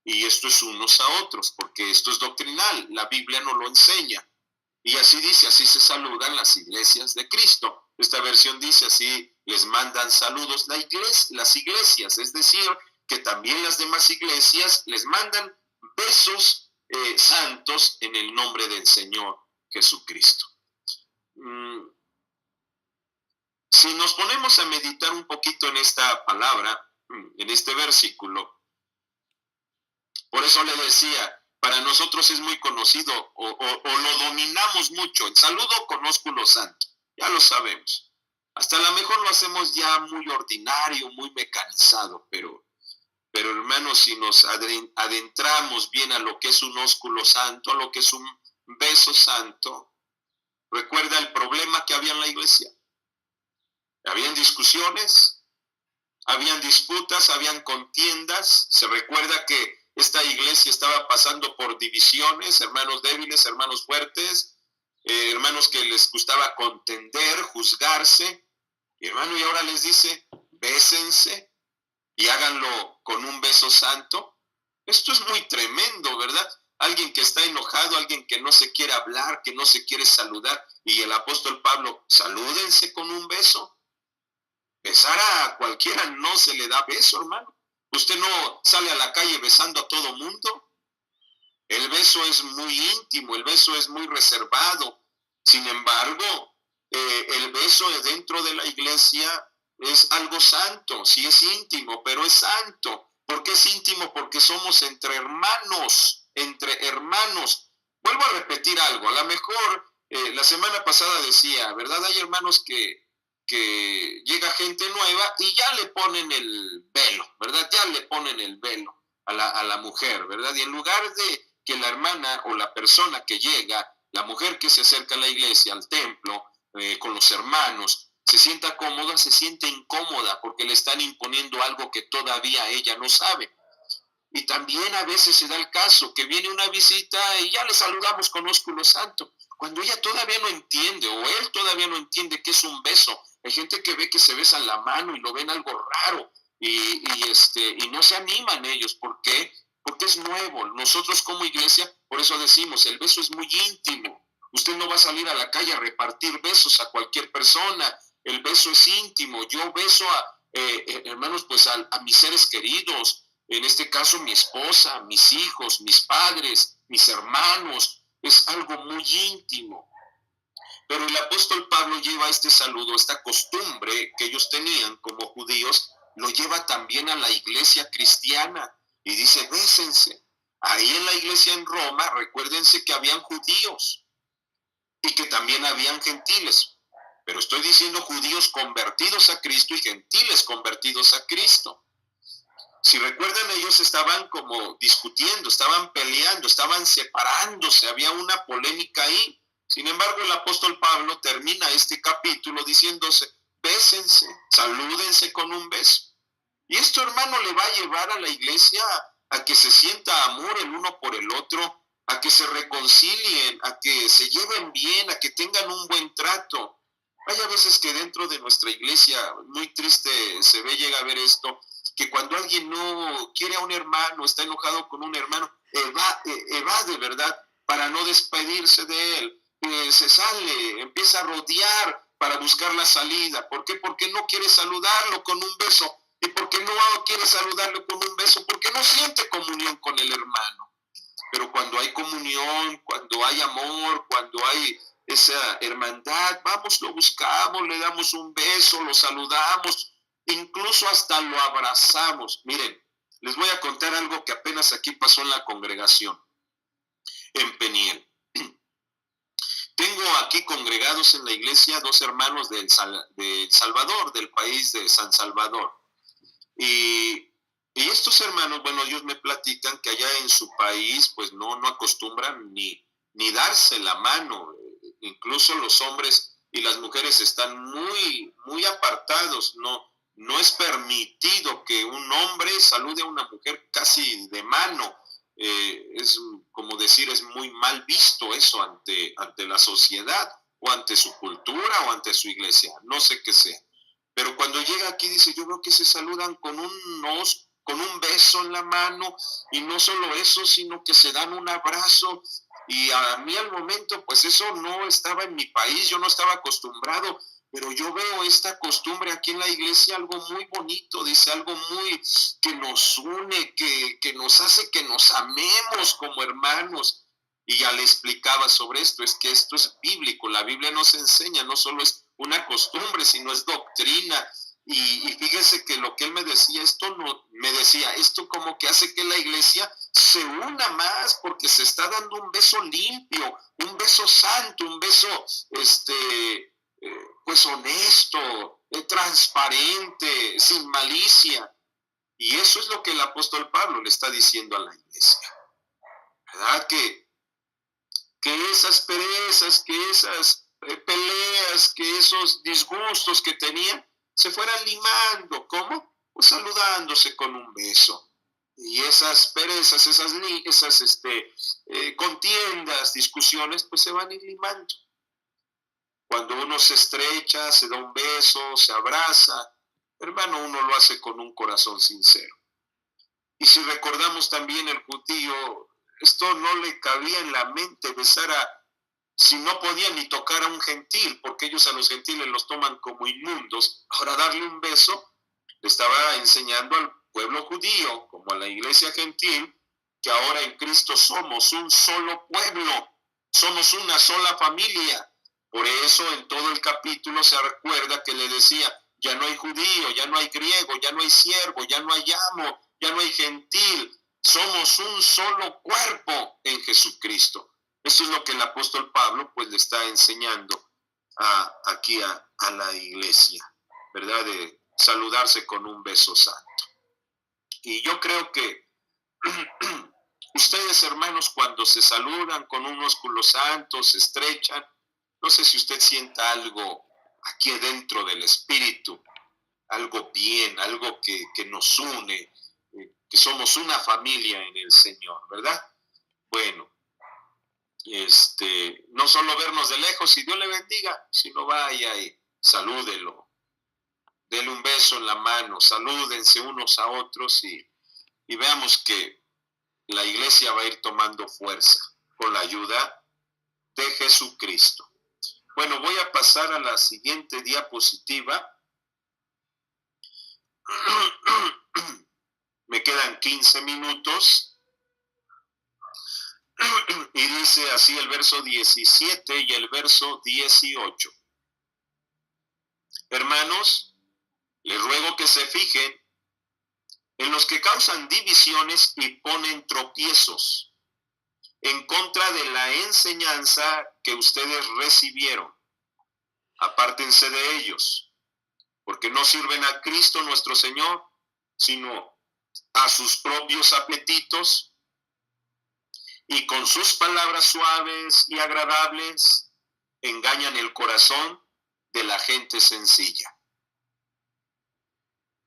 Y esto es unos a otros, porque esto es doctrinal, la Biblia nos lo enseña. Y así dice, así se saludan las iglesias de Cristo. Esta versión dice así, les mandan saludos las iglesias, es decir, que también las demás iglesias les mandan besos santos en el nombre del Señor Jesucristo. Si nos ponemos a meditar un poquito en esta palabra, en este versículo, por eso le decía, para nosotros es muy conocido o lo dominamos mucho, el saludo con ósculo santo, ya lo sabemos. Hasta a lo mejor lo hacemos ya muy ordinario, muy mecanizado, pero hermanos, si nos adentramos bien a lo que es un ósculo santo, a lo que es un beso santo, recuerda el problema que había en la iglesia. Habían discusiones, habían disputas, habían contiendas. Se recuerda que esta iglesia estaba pasando por divisiones, hermanos débiles, hermanos fuertes, hermanos que les gustaba contender, juzgarse. Y hermano, y ahora les dice, bésense y háganlo con un beso santo. Esto es muy tremendo, ¿verdad? Alguien que está enojado, alguien que no se quiere hablar, que no se quiere saludar. Y el apóstol Pablo, salúdense con un beso. Besar a cualquiera no se le da beso, hermano. Usted no sale a la calle besando a todo mundo. El beso es muy íntimo, el beso es muy reservado. Sin embargo, el beso dentro de la iglesia es algo santo, sí es íntimo, pero es santo. ¿Por qué es íntimo? Porque somos entre hermanos, entre hermanos. Vuelvo a repetir algo, a lo mejor la semana pasada decía, ¿verdad? Hay hermanos que llega gente nueva y ya le ponen el velo, ¿verdad? Ya le ponen el velo a la mujer, ¿verdad? Y en lugar de que la hermana o la persona que llega, la mujer que se acerca a la iglesia, al templo, con los hermanos, se sienta cómoda, se siente incómoda porque le están imponiendo algo que todavía ella no sabe. Y también a veces se da el caso que viene una visita y ya le saludamos con ósculo santo, cuando ella todavía no entiende o él todavía no entiende qué es un beso. Hay gente que ve que se besan la mano y lo ven algo raro y no se animan ellos. ¿Por qué? Porque es nuevo. Nosotros como iglesia, por eso decimos, el beso es muy íntimo. Usted no va a salir a la calle a repartir besos a cualquier persona. El beso es íntimo. Yo beso hermanos, pues a mis seres queridos, en este caso mi esposa, mis hijos, mis padres, mis hermanos. Es algo muy íntimo. Pero el apóstol Pablo lleva este saludo, esta costumbre que ellos tenían como judíos, lo lleva también a la iglesia cristiana y dice, bésense. Ahí en la iglesia en Roma, recuérdense que habían judíos y que también habían gentiles. Pero estoy diciendo judíos convertidos a Cristo y gentiles convertidos a Cristo. Si recuerdan, ellos estaban como discutiendo, estaban peleando, estaban separándose, había una polémica ahí. Sin embargo, el apóstol Pablo termina este capítulo diciéndose, bésense, salúdense con un beso. Y esto, hermano, le va a llevar a la iglesia a que se sienta amor el uno por el otro, a que se reconcilien, a que se lleven bien, a que tengan un buen trato. Hay a veces que dentro de nuestra iglesia, muy triste se ve, llega a ver esto, que cuando alguien no quiere a un hermano, está enojado con un hermano, evade, ¿verdad? Para no despedirse de él. Se sale, empieza a rodear para buscar la salida. ¿Por qué? Porque no quiere saludarlo con un beso. ¿Y por qué no quiere saludarlo con un beso? Porque no siente comunión con el hermano. pero cuando hay comunión, cuando hay amor, cuando hay esa hermandad, vamos, lo buscamos, le damos un beso, lo saludamos, incluso hasta lo abrazamos. Miren, les voy a contar algo que apenas aquí pasó en la congregación, en Peniel. Tengo aquí congregados en la iglesia dos hermanos de El Salvador, del país de San Salvador. Y estos hermanos, bueno, ellos me platican que allá en su país, pues no acostumbran ni darse la mano. Incluso los hombres y las mujeres están muy apartados. No es permitido que un hombre salude a una mujer casi de mano. Es como decir, es muy mal visto eso ante la sociedad, o ante su cultura, o ante su iglesia, no sé qué sea. Pero cuando llega aquí dice, yo veo que se saludan con un beso en la mano, y no solo eso, sino que se dan un abrazo. Y a mí al momento, pues eso no estaba en mi país, yo no estaba acostumbrado, pero yo veo esta costumbre aquí en la iglesia, algo muy bonito, dice, algo muy que nos une, que nos hace que nos amemos como hermanos. Y ya le explicaba sobre esto, es que esto es bíblico, la Biblia nos enseña, no solo es una costumbre, sino es doctrina. Y fíjese que lo que él me decía, esto como que hace que la iglesia se una más, porque se está dando un beso limpio, un beso santo, un beso pues honesto, transparente, sin malicia. Y eso es lo que el apóstol Pablo le está diciendo a la iglesia, ¿verdad? Que esas perezas, que esas peleas, que esos disgustos que tenían se fueran limando. ¿Cómo? Pues saludándose con un beso. Y esas perezas, esas contiendas, discusiones, pues se van a ir limando. Cuando uno se estrecha, se da un beso, se abraza, hermano, uno lo hace con un corazón sincero. Y si recordamos también el judío, esto no le cabía en la mente besar si no podía ni tocar a un gentil, porque ellos a los gentiles los toman como inmundos. Ahora darle un beso le estaba enseñando al pueblo judío, como a la iglesia gentil, que ahora en Cristo somos un solo pueblo, somos una sola familia. Por eso en todo el capítulo se recuerda que le decía, ya no hay judío, ya no hay griego, ya no hay siervo, ya no hay amo, ya no hay gentil, somos un solo cuerpo en Jesucristo. Eso es lo que el apóstol Pablo pues le está enseñando aquí a la iglesia, ¿verdad? De saludarse con un beso santo. Y yo creo que ustedes, hermanos, cuando se saludan con un ósculo santo, se estrechan, no sé si usted sienta algo aquí dentro del espíritu, algo bien, algo que nos une, que somos una familia en el Señor, ¿verdad? Bueno, no solo vernos de lejos y Dios le bendiga, sino vaya y salúdelo, dele un beso en la mano, salúdense unos a otros y veamos que la iglesia va a ir tomando fuerza con la ayuda de Jesucristo. Bueno, voy a pasar a la siguiente diapositiva. Me quedan 15 minutos. Y dice así el verso 17 y el verso 18. Hermanos, les ruego que se fijen en los que causan divisiones y ponen tropiezos en contra de la enseñanza que ustedes recibieron. Apártense de ellos, porque no sirven a Cristo nuestro Señor, sino a sus propios apetitos, y con sus palabras suaves y agradables engañan el corazón de la gente sencilla.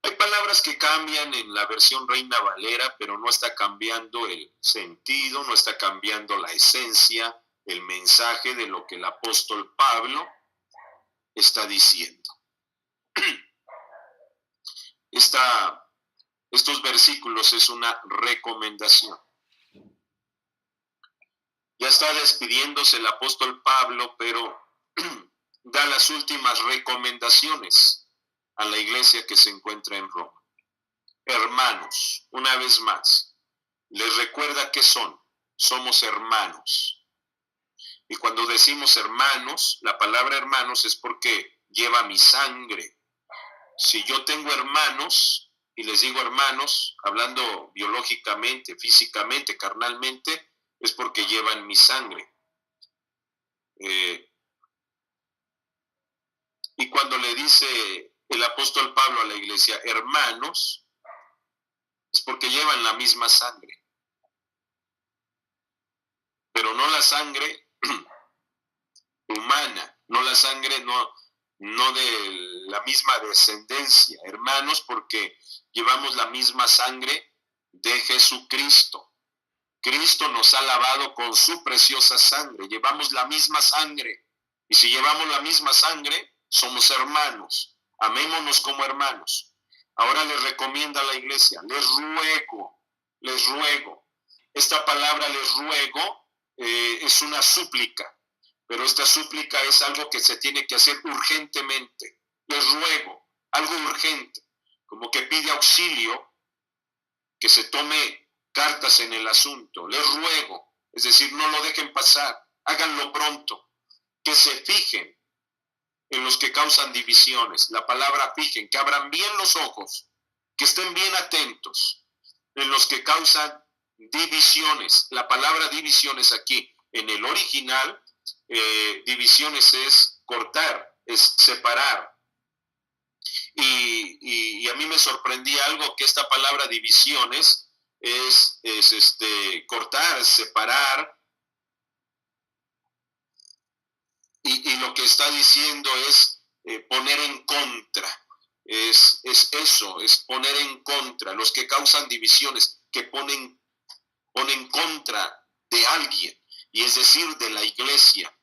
Hay palabras que cambian en la versión Reina Valera, pero no está cambiando el sentido, no está cambiando la esencia, el mensaje de lo que el apóstol Pablo está diciendo. Estos versículos es una recomendación. Ya está despidiéndose el apóstol Pablo, pero da las últimas recomendaciones a la iglesia que se encuentra en Roma. Hermanos, una vez más, les recuerda que son somos hermanos. Y cuando decimos hermanos, la palabra hermanos es porque lleva mi sangre. Si yo tengo hermanos, y les digo hermanos, hablando biológicamente, físicamente, carnalmente, es porque llevan mi sangre. Y cuando le dice el apóstol Pablo a la iglesia, hermanos, es porque llevan la misma sangre. Pero no la sangre humana, no la sangre, no de la misma descendencia, hermanos, porque llevamos la misma sangre de Jesucristo. Cristo nos ha lavado con su preciosa sangre, llevamos la misma sangre, y si llevamos la misma sangre, somos hermanos, amémonos como hermanos. Ahora les recomienda a la iglesia, les ruego, esta palabra les ruego es una súplica, pero esta súplica es algo que se tiene que hacer urgentemente. Les ruego, algo urgente, como que pide auxilio, que se tome cartas en el asunto. Les ruego, es decir, no lo dejen pasar, háganlo pronto, que se fijen en los que causan divisiones. La palabra fijen, que abran bien los ojos, que estén bien atentos en los que causan divisiones. La palabra divisiones aquí, en el original, divisiones es cortar, es separar. Y a mí me sorprendía algo, que esta palabra divisiones es cortar, separar, y lo que está diciendo es poner en contra. Es eso, es poner en contra, los que causan divisiones, que ponen contra de alguien, y es decir, de la iglesia,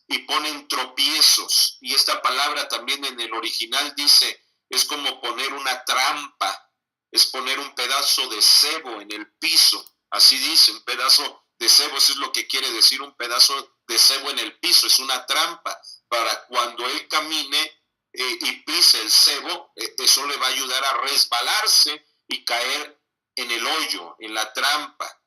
y ponen tropiezos. Y esta palabra también en el original dice, es como poner una trampa, es poner un pedazo de cebo en el piso, así dice, un pedazo de cebo, eso es lo que quiere decir, un pedazo de cebo en el piso, es una trampa, para cuando él camine y pise el cebo, eso le va a ayudar a resbalarse y caer en el hoyo, en la trampa.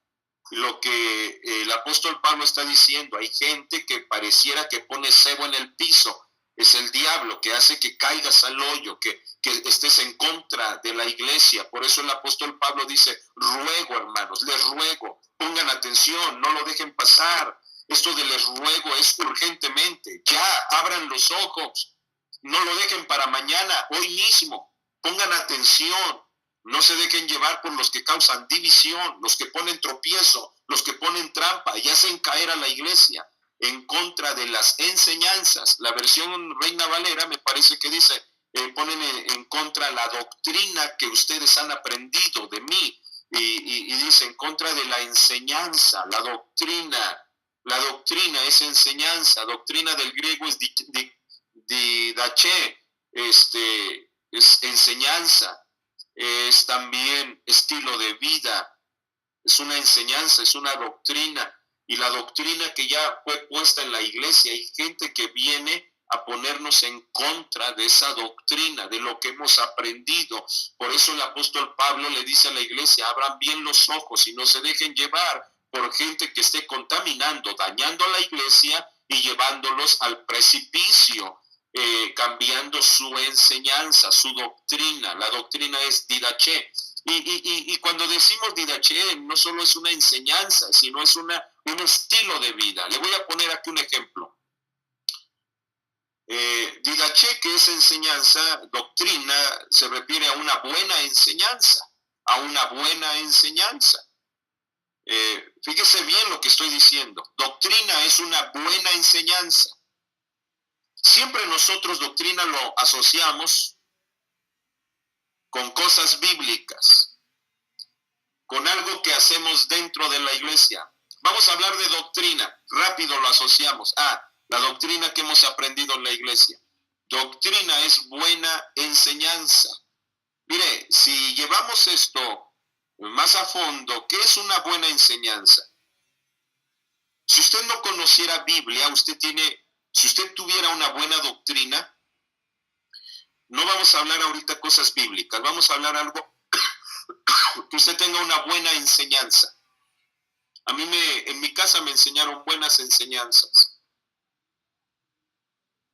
Lo que el apóstol Pablo está diciendo, hay gente que pareciera que pone cebo en el piso, es el diablo que hace que caigas al hoyo, que estés en contra de la iglesia. Por eso el apóstol Pablo dice, ruego hermanos, les ruego, pongan atención, no lo dejen pasar. Esto de les ruego es urgentemente, ya abran los ojos, no lo dejen para mañana, hoy mismo, pongan atención. No se dejen llevar por los que causan división, los que ponen tropiezo, los que ponen trampa y hacen caer a la iglesia en contra de las enseñanzas. La versión Reina Valera me parece que dice, ponen en contra la doctrina que ustedes han aprendido de mí, y dice en contra de la enseñanza, la doctrina es enseñanza, doctrina del griego es didache, es enseñanza. Es también estilo de vida, es una enseñanza, es una doctrina, y la doctrina que ya fue puesta en la iglesia, hay gente que viene a ponernos en contra de esa doctrina, de lo que hemos aprendido. Por eso el apóstol Pablo le dice a la iglesia, abran bien los ojos y no se dejen llevar por gente que esté contaminando, dañando a la iglesia y llevándolos al precipicio. Cambiando su enseñanza, su doctrina. La doctrina es didache. Y cuando decimos didache, no solo es una enseñanza, sino es un estilo de vida. Le voy a poner aquí un ejemplo. Didache, que es enseñanza, doctrina, se refiere a una buena enseñanza, a una buena enseñanza. Fíjese bien lo que estoy diciendo. Doctrina es una buena enseñanza. Siempre nosotros doctrina lo asociamos con cosas bíblicas, con algo que hacemos dentro de la iglesia. Vamos a hablar de doctrina, rápido lo asociamos. La doctrina que hemos aprendido en la iglesia. Doctrina es buena enseñanza. Mire, si llevamos esto más a fondo, ¿qué es una buena enseñanza? Si usted no conociera Biblia, si usted tuviera una buena doctrina, no vamos a hablar ahorita cosas bíblicas, vamos a hablar algo que usted tenga una buena enseñanza. En mi casa me enseñaron buenas enseñanzas.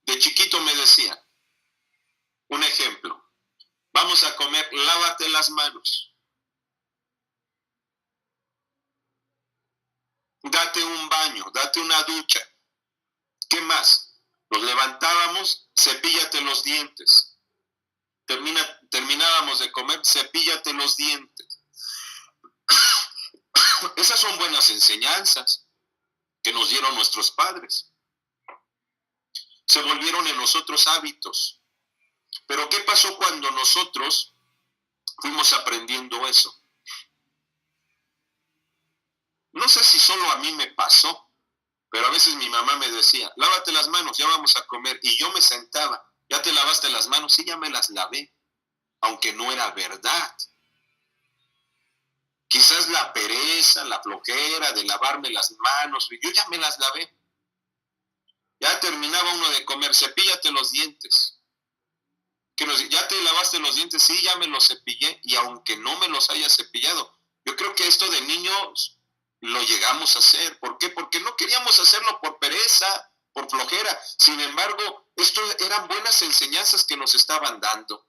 De chiquito me decían, un ejemplo, vamos a comer, lávate las manos, date un baño, date una ducha. ¿Qué más? Nos levantábamos, cepíllate los dientes. Terminábamos de comer, cepíllate los dientes. Esas son buenas enseñanzas que nos dieron nuestros padres. Se volvieron en nosotros hábitos. Pero ¿qué pasó cuando nosotros fuimos aprendiendo eso? No sé si solo a mí me pasó, pero a veces mi mamá me decía, lávate las manos, ya vamos a comer. Y yo me sentaba, ¿ya te lavaste las manos? Sí, ya me las lavé, aunque no era verdad. Quizás la pereza, la flojera de lavarme las manos, yo ya me las lavé. Ya terminaba uno de comer, cepíllate los dientes. ¿Ya te lavaste los dientes? Sí, ya me los cepillé, y aunque no me los haya cepillado, yo creo que esto de niños lo llegamos a hacer. ¿Por qué? Porque no queríamos hacerlo por pereza, por flojera. Sin embargo, esto eran buenas enseñanzas que nos estaban dando.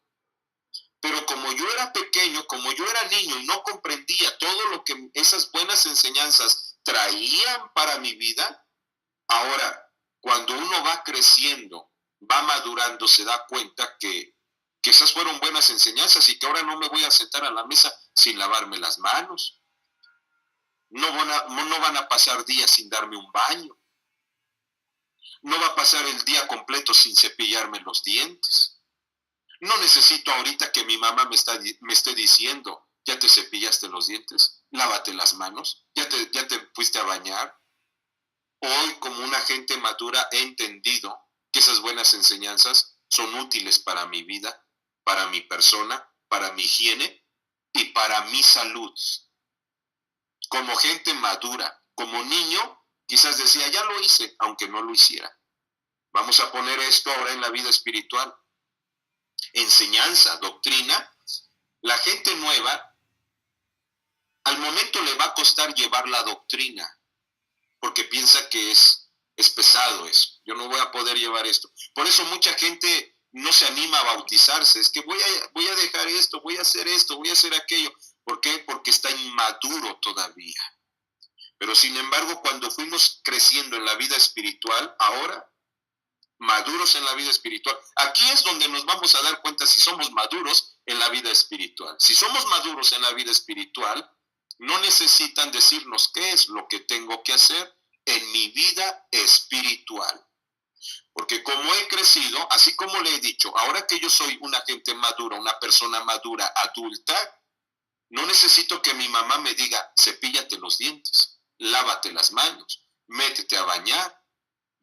Pero como yo era pequeño, como yo era niño y no comprendía todo lo que esas buenas enseñanzas traían para mi vida, ahora, cuando uno va creciendo, va madurando, se da cuenta que esas fueron buenas enseñanzas y que ahora no me voy a sentar a la mesa sin lavarme las manos. No van a pasar días sin darme un baño. No va a pasar el día completo sin cepillarme los dientes. No necesito ahorita que mi mamá me esté diciendo, ¿ya te cepillaste los dientes? Lávate las manos. ¿Ya te fuiste a bañar? Hoy, como una gente madura, he entendido que esas buenas enseñanzas son útiles para mi vida, para mi persona, para mi higiene y para mi salud. Como gente madura, como niño, quizás decía, ya lo hice, aunque no lo hiciera. Vamos a poner esto ahora en la vida espiritual. Enseñanza, doctrina. La gente nueva, al momento le va a costar llevar la doctrina, porque piensa que es pesado eso. Yo no voy a poder llevar esto. Por eso mucha gente no se anima a bautizarse. Es que voy a dejar esto, voy a hacer aquello. ¿Por qué? Porque está inmaduro todavía. Pero sin embargo, cuando fuimos creciendo en la vida espiritual, ahora, maduros en la vida espiritual, aquí es donde nos vamos a dar cuenta si somos maduros en la vida espiritual. Si somos maduros en la vida espiritual, no necesitan decirnos qué es lo que tengo que hacer en mi vida espiritual. Porque como he crecido, así como le he dicho, ahora que yo soy una gente madura, una persona madura, adulta, no necesito que mi mamá me diga, cepíllate los dientes, lávate las manos, métete a bañar,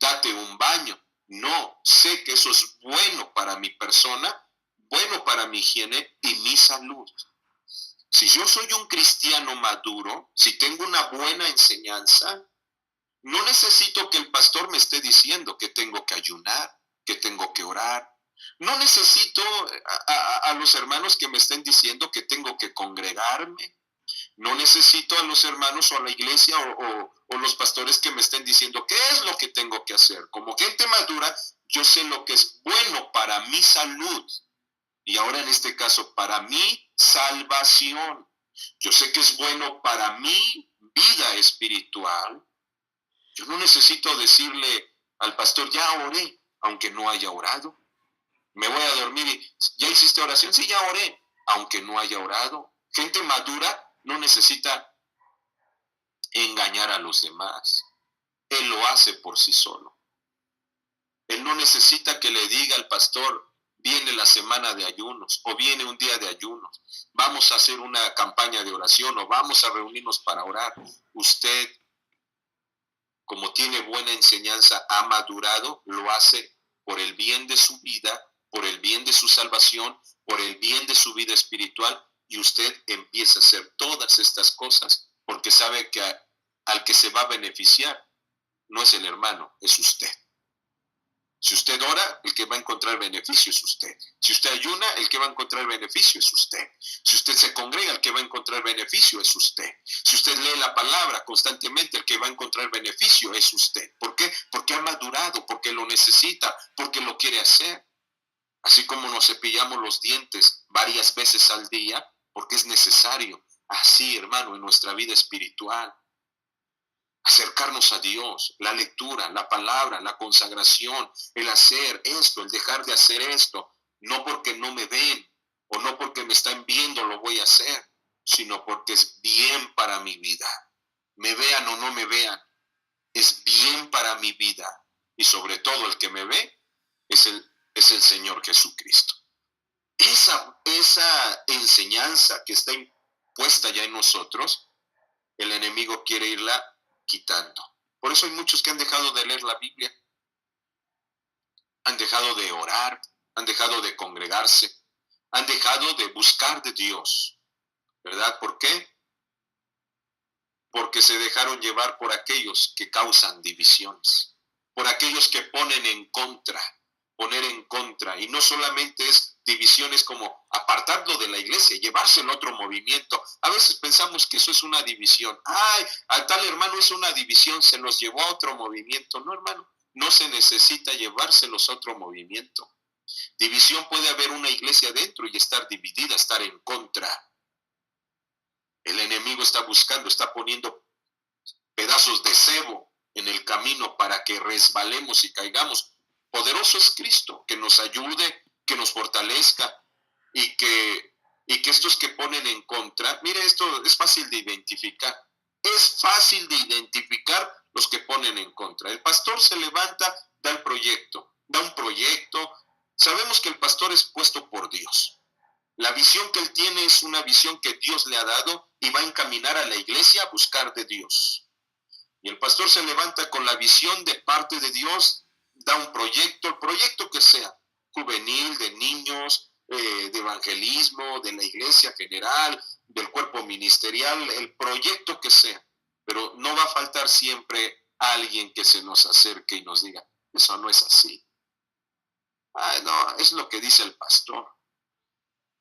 date un baño. No, sé que eso es bueno para mi persona, bueno para mi higiene y mi salud. Si yo soy un cristiano maduro, si tengo una buena enseñanza, no necesito que el pastor me esté diciendo que tengo que ayunar, que tengo que orar. No necesito a los hermanos que me estén diciendo que tengo que congregarme. No necesito a los hermanos o a la iglesia o los pastores que me estén diciendo qué es lo que tengo que hacer. Como gente madura, yo sé lo que es bueno para mi salud. Y ahora en este caso, para mi salvación. Yo sé que es bueno para mi vida espiritual. Yo no necesito decirle al pastor, ya oré, aunque no haya orado. Me voy a dormir y, ¿ya hiciste oración? Sí, ya oré, aunque no haya orado. Gente madura no necesita engañar a los demás. Él lo hace por sí solo. Él no necesita que le diga al pastor, viene la semana de ayunos o viene un día de ayunos. Vamos a hacer una campaña de oración o vamos a reunirnos para orar. Usted, como tiene buena enseñanza, ha madurado, lo hace por el bien de su vida, por el bien de su salvación, por el bien de su vida espiritual, y usted empieza a hacer todas estas cosas porque sabe que al que se va a beneficiar no es el hermano, es usted. Si usted ora, el que va a encontrar beneficio es usted. Si usted ayuna, el que va a encontrar beneficio es usted. Si usted se congrega, el que va a encontrar beneficio es usted. Si usted lee la palabra constantemente, el que va a encontrar beneficio es usted. ¿Por qué? Porque ha madurado, porque lo necesita, porque lo quiere hacer. Así como nos cepillamos los dientes varias veces al día, porque es necesario. Así, hermano, en nuestra vida espiritual. Acercarnos a Dios, la lectura, la palabra, la consagración, el hacer esto, el dejar de hacer esto, no porque no me ven o no porque me están viendo lo voy a hacer, sino porque es bien para mi vida. Me vean o no me vean, es bien para mi vida. Y sobre todo el que me ve es el Señor Jesucristo. Esa enseñanza que está impuesta ya en nosotros, el enemigo quiere irla quitando. Por eso hay muchos que han dejado de leer la Biblia, han dejado de orar, han dejado de congregarse, han dejado de buscar de Dios, ¿verdad? ¿Por qué? Porque se dejaron llevar por aquellos que causan divisiones, por aquellos que ponen en contra, poner en contra, y no solamente es divisiones como apartarlo de la iglesia, llevárselo a otro movimiento. A veces pensamos que eso es una división. Ay, al tal hermano es una división, se los llevó a otro movimiento. No, hermano, no se necesita llevárselos a otro movimiento. División puede haber una iglesia dentro y estar dividida, estar en contra. El enemigo está buscando, está poniendo pedazos de cebo en el camino para que resbalemos y caigamos. Poderoso es Cristo, que nos ayude, que nos fortalezca y que estos que ponen en contra, mire, esto es fácil de identificar. Es fácil de identificar los que ponen en contra. El pastor se levanta, da un proyecto. Sabemos que el pastor es puesto por Dios. La visión que él tiene es una visión que Dios le ha dado y va a encaminar a la iglesia a buscar de Dios. Y el pastor se levanta con la visión de parte de Dios, da un proyecto, el proyecto que sea, juvenil, de niños, de evangelismo, de la iglesia general, del cuerpo ministerial, el proyecto que sea. Pero no va a faltar siempre alguien que se nos acerque y nos diga, eso no es así. Ay, no, es lo que dice el pastor.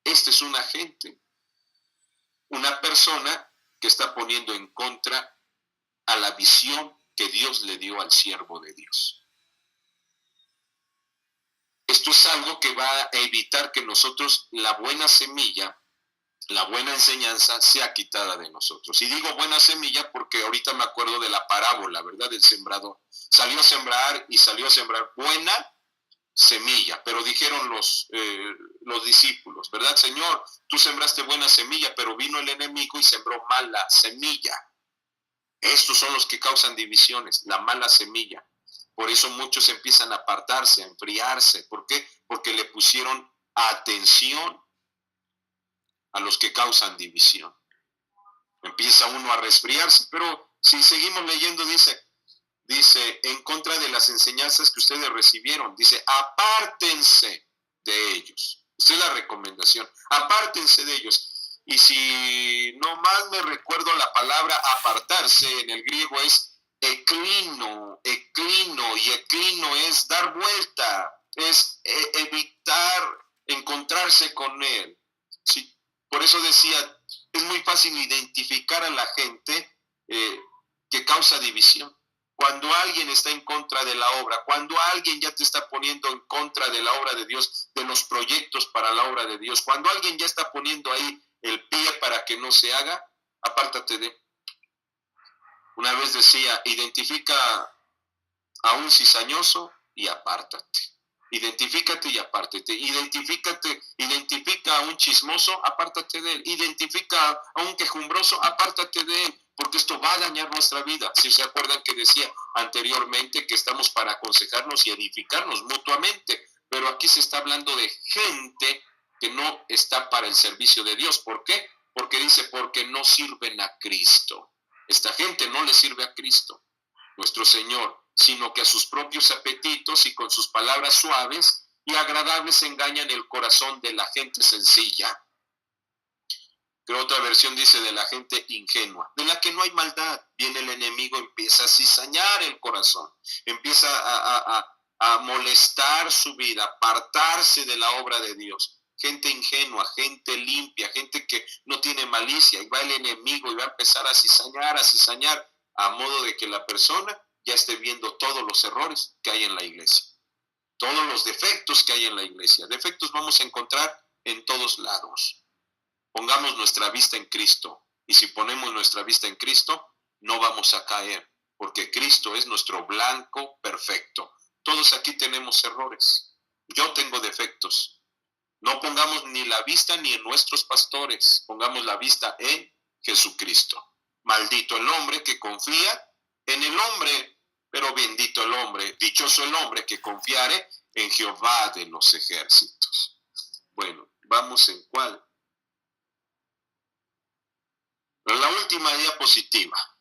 Este es un agente, una persona que está poniendo en contra a la visión que Dios le dio al siervo de Dios. Esto es algo que va a evitar que nosotros, la buena semilla, la buena enseñanza sea quitada de nosotros. Y digo buena semilla porque ahorita me acuerdo de la parábola, ¿verdad? Del sembrador. Salió a sembrar buena semilla, pero dijeron los discípulos, ¿verdad? Señor, tú sembraste buena semilla, pero vino el enemigo y sembró mala semilla. Estos son los que causan divisiones, la mala semilla. Por eso muchos empiezan a apartarse, a enfriarse. ¿Por qué? Porque le pusieron atención a los que causan división. Empieza uno a resfriarse, pero si seguimos leyendo, dice, en contra de las enseñanzas que ustedes recibieron, dice, apártense de ellos. Esta es la recomendación, apártense de ellos. Y si no más me recuerdo la palabra apartarse, en el griego es eclino, y eclino es dar vuelta, es evitar encontrarse con él. Sí, por eso decía, es muy fácil identificar a la gente que causa división. Cuando alguien está en contra de la obra, cuando alguien ya te está poniendo en contra de la obra de Dios, de los proyectos para la obra de Dios, cuando alguien ya está poniendo ahí el pie para que no se haga, apártate de. Una vez decía, identifica a un cizañoso y apártate. Identifícate y apártate. Identifica a un chismoso, apártate de él. Identifica a un quejumbroso, apártate de él, porque esto va a dañar nuestra vida. Si se acuerdan que decía anteriormente que estamos para aconsejarnos y edificarnos mutuamente, pero aquí se está hablando de gente que no está para el servicio de Dios. ¿Por qué? Porque dice, porque no sirven a Cristo. Esta gente no le sirve a Cristo, nuestro Señor, sino que a sus propios apetitos y con sus palabras suaves y agradables engañan el corazón de la gente sencilla. Pero otra versión dice de la gente ingenua, de la que no hay maldad. Viene el enemigo, empieza a cizañar el corazón, empieza a molestar su vida, apartarse de la obra de Dios. Gente ingenua, gente limpia, gente que no tiene malicia, y va el enemigo y va a empezar a cizañar, a modo de que la persona ya esté viendo todos los errores que hay en la iglesia, todos los defectos que hay en la iglesia. Defectos vamos a encontrar en todos lados. Pongamos nuestra vista en Cristo, y si ponemos nuestra vista en Cristo, no vamos a caer, porque Cristo es nuestro blanco perfecto. Todos aquí tenemos errores. Yo tengo defectos. No pongamos ni la vista ni en nuestros pastores, pongamos la vista en Jesucristo. Maldito el hombre que confía en el hombre, pero bendito el hombre, dichoso el hombre que confiare en Jehová de los ejércitos. Bueno, vamos en cuál. La última diapositiva.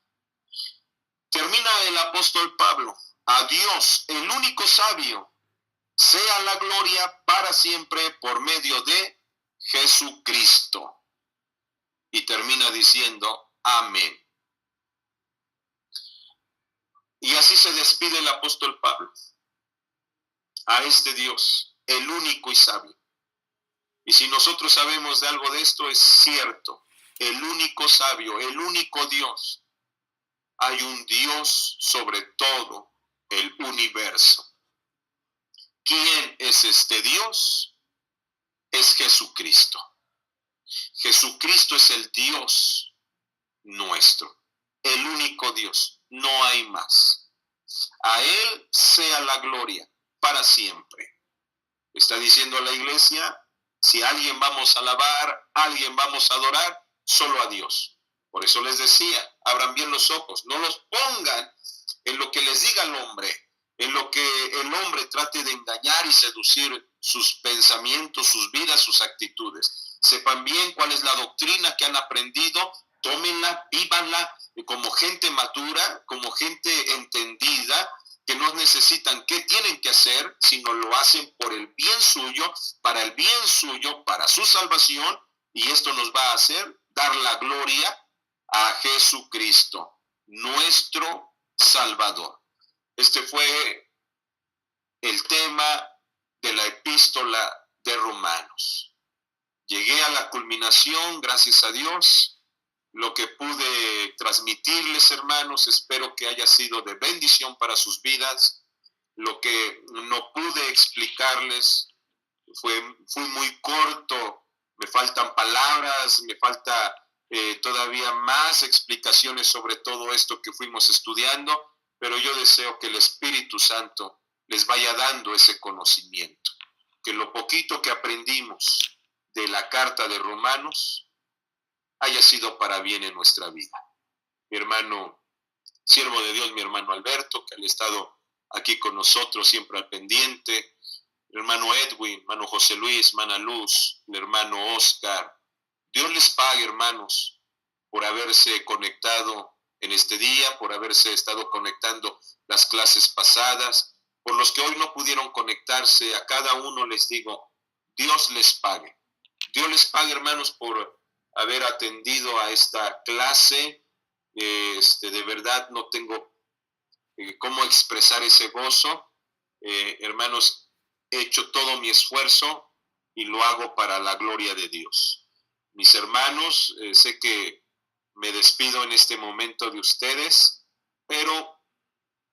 Termina el apóstol Pablo: a Dios, el único sabio, sea la gloria para siempre por medio de Jesucristo. Y termina diciendo amén. Y así se despide el apóstol Pablo a este Dios, el único y sabio. Y si nosotros sabemos de algo de esto, es cierto, el único sabio, el único Dios. Hay un Dios sobre todo el universo. ¿Quién es este Dios? Es Jesucristo. Jesucristo es el Dios nuestro, el único Dios, no hay más. A Él sea la gloria para siempre. Está diciendo la iglesia, si a alguien vamos a alabar, a alguien vamos a adorar, solo a Dios. Por eso les decía, abran bien los ojos, no los pongan en lo que les diga el hombre, en lo que el hombre trate de engañar y seducir sus pensamientos, sus vidas, sus actitudes. Sepan bien cuál es la doctrina que han aprendido, tómenla, vívanla como gente madura, como gente entendida, que no necesitan qué tienen que hacer, sino lo hacen por el bien suyo, para su salvación, y esto nos va a hacer dar la gloria a Jesucristo, nuestro Salvador. Este fue el tema de la epístola de Romanos. Llegué a la culminación, gracias a Dios. Lo que pude transmitirles, hermanos, espero que haya sido de bendición para sus vidas. Lo que no pude explicarles fui muy corto, me faltan palabras, me falta todavía más explicaciones sobre todo esto que fuimos estudiando, pero yo deseo que el Espíritu Santo les vaya dando ese conocimiento, que lo poquito que aprendimos de la carta de Romanos haya sido para bien en nuestra vida. Mi hermano, siervo de Dios, mi hermano Alberto, que ha estado aquí con nosotros siempre al pendiente, el hermano Edwin, hermano José Luis, hermana Luz, el hermano Oscar. Dios les pague, hermanos, por haberse conectado en este día, por haberse estado conectando las clases pasadas, por los que hoy no pudieron conectarse. A cada uno les digo, Dios les pague. Dios les pague, hermanos, por haber atendido a esta clase. De verdad no tengo cómo expresar ese gozo. Hermanos, he hecho todo mi esfuerzo y lo hago para la gloria de Dios. Mis hermanos, sé que me despido en este momento de ustedes, pero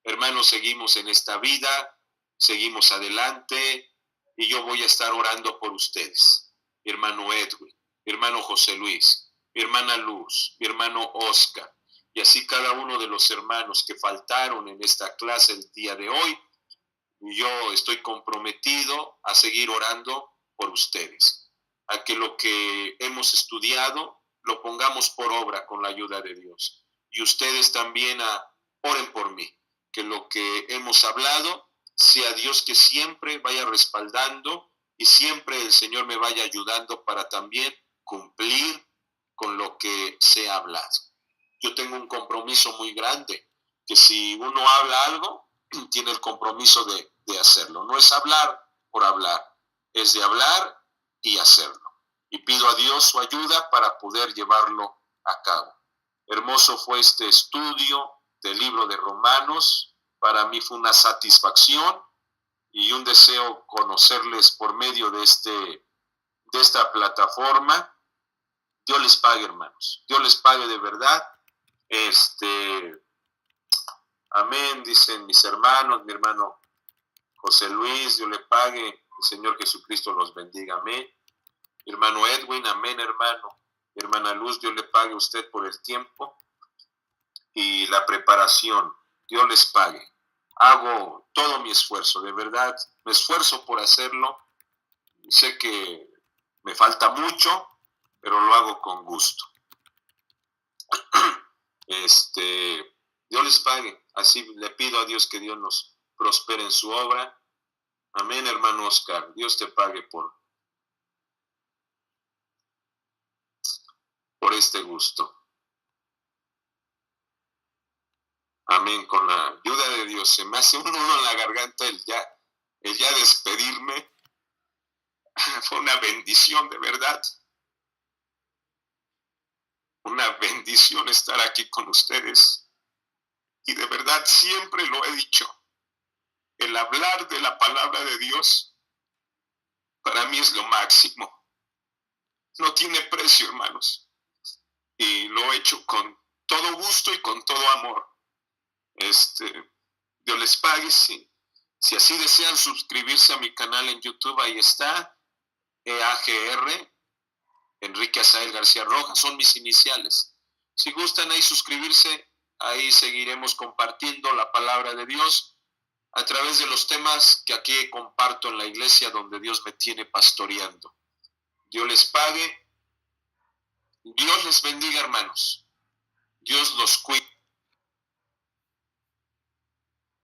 hermanos, seguimos en esta vida, seguimos adelante, y yo voy a estar orando por ustedes. Mi hermano Edwin, mi hermano José Luis, mi hermana Luz, mi hermano Oscar, y así cada uno de los hermanos que faltaron en esta clase el día de hoy. Yo estoy comprometido a seguir orando por ustedes, a que lo que hemos estudiado lo pongamos por obra con la ayuda de Dios. Y ustedes también oren por mí, que lo que hemos hablado sea Dios que siempre vaya respaldando y siempre el Señor me vaya ayudando para también cumplir con lo que se ha hablado. Yo tengo un compromiso muy grande, que si uno habla algo, tiene el compromiso de hacerlo. No es hablar por hablar, es de hablar y hacerlo. Y pido a Dios su ayuda para poder llevarlo a cabo. Hermoso fue este estudio del libro de Romanos. Para mí fue una satisfacción y un deseo conocerles por medio de esta plataforma. Dios les pague, hermanos. Dios les pague de verdad. Amén, dicen mis hermanos, mi hermano José Luis, Dios le pague, el Señor Jesucristo los bendiga, amén. Mi hermano Edwin, amén, hermano. Mi hermana Luz, Dios le pague a usted por el tiempo y la preparación. Dios les pague. Hago todo mi esfuerzo, de verdad, me esfuerzo por hacerlo. Sé que me falta mucho, pero lo hago con gusto. Dios les pague. Así le pido a Dios que Dios nos prospere en su obra. Amén, hermano Oscar. Dios te pague por este gusto. Amén. Con la ayuda de Dios se me hace un nudo en la garganta el ya despedirme. Fue una bendición, de verdad. Una bendición estar aquí con ustedes. Y de verdad siempre lo he dicho. El hablar de la palabra de Dios para mí es lo máximo. No tiene precio, hermanos. Y lo he hecho con todo gusto y con todo amor. Dios les pague. Si así desean suscribirse a mi canal en YouTube, ahí está. EAGR, Enrique Azael García Rojas, son mis iniciales. Si gustan ahí suscribirse, ahí seguiremos compartiendo la palabra de Dios a través de los temas que aquí comparto en la iglesia donde Dios me tiene pastoreando. Dios les pague. Dios les bendiga, hermanos. Dios los cuide.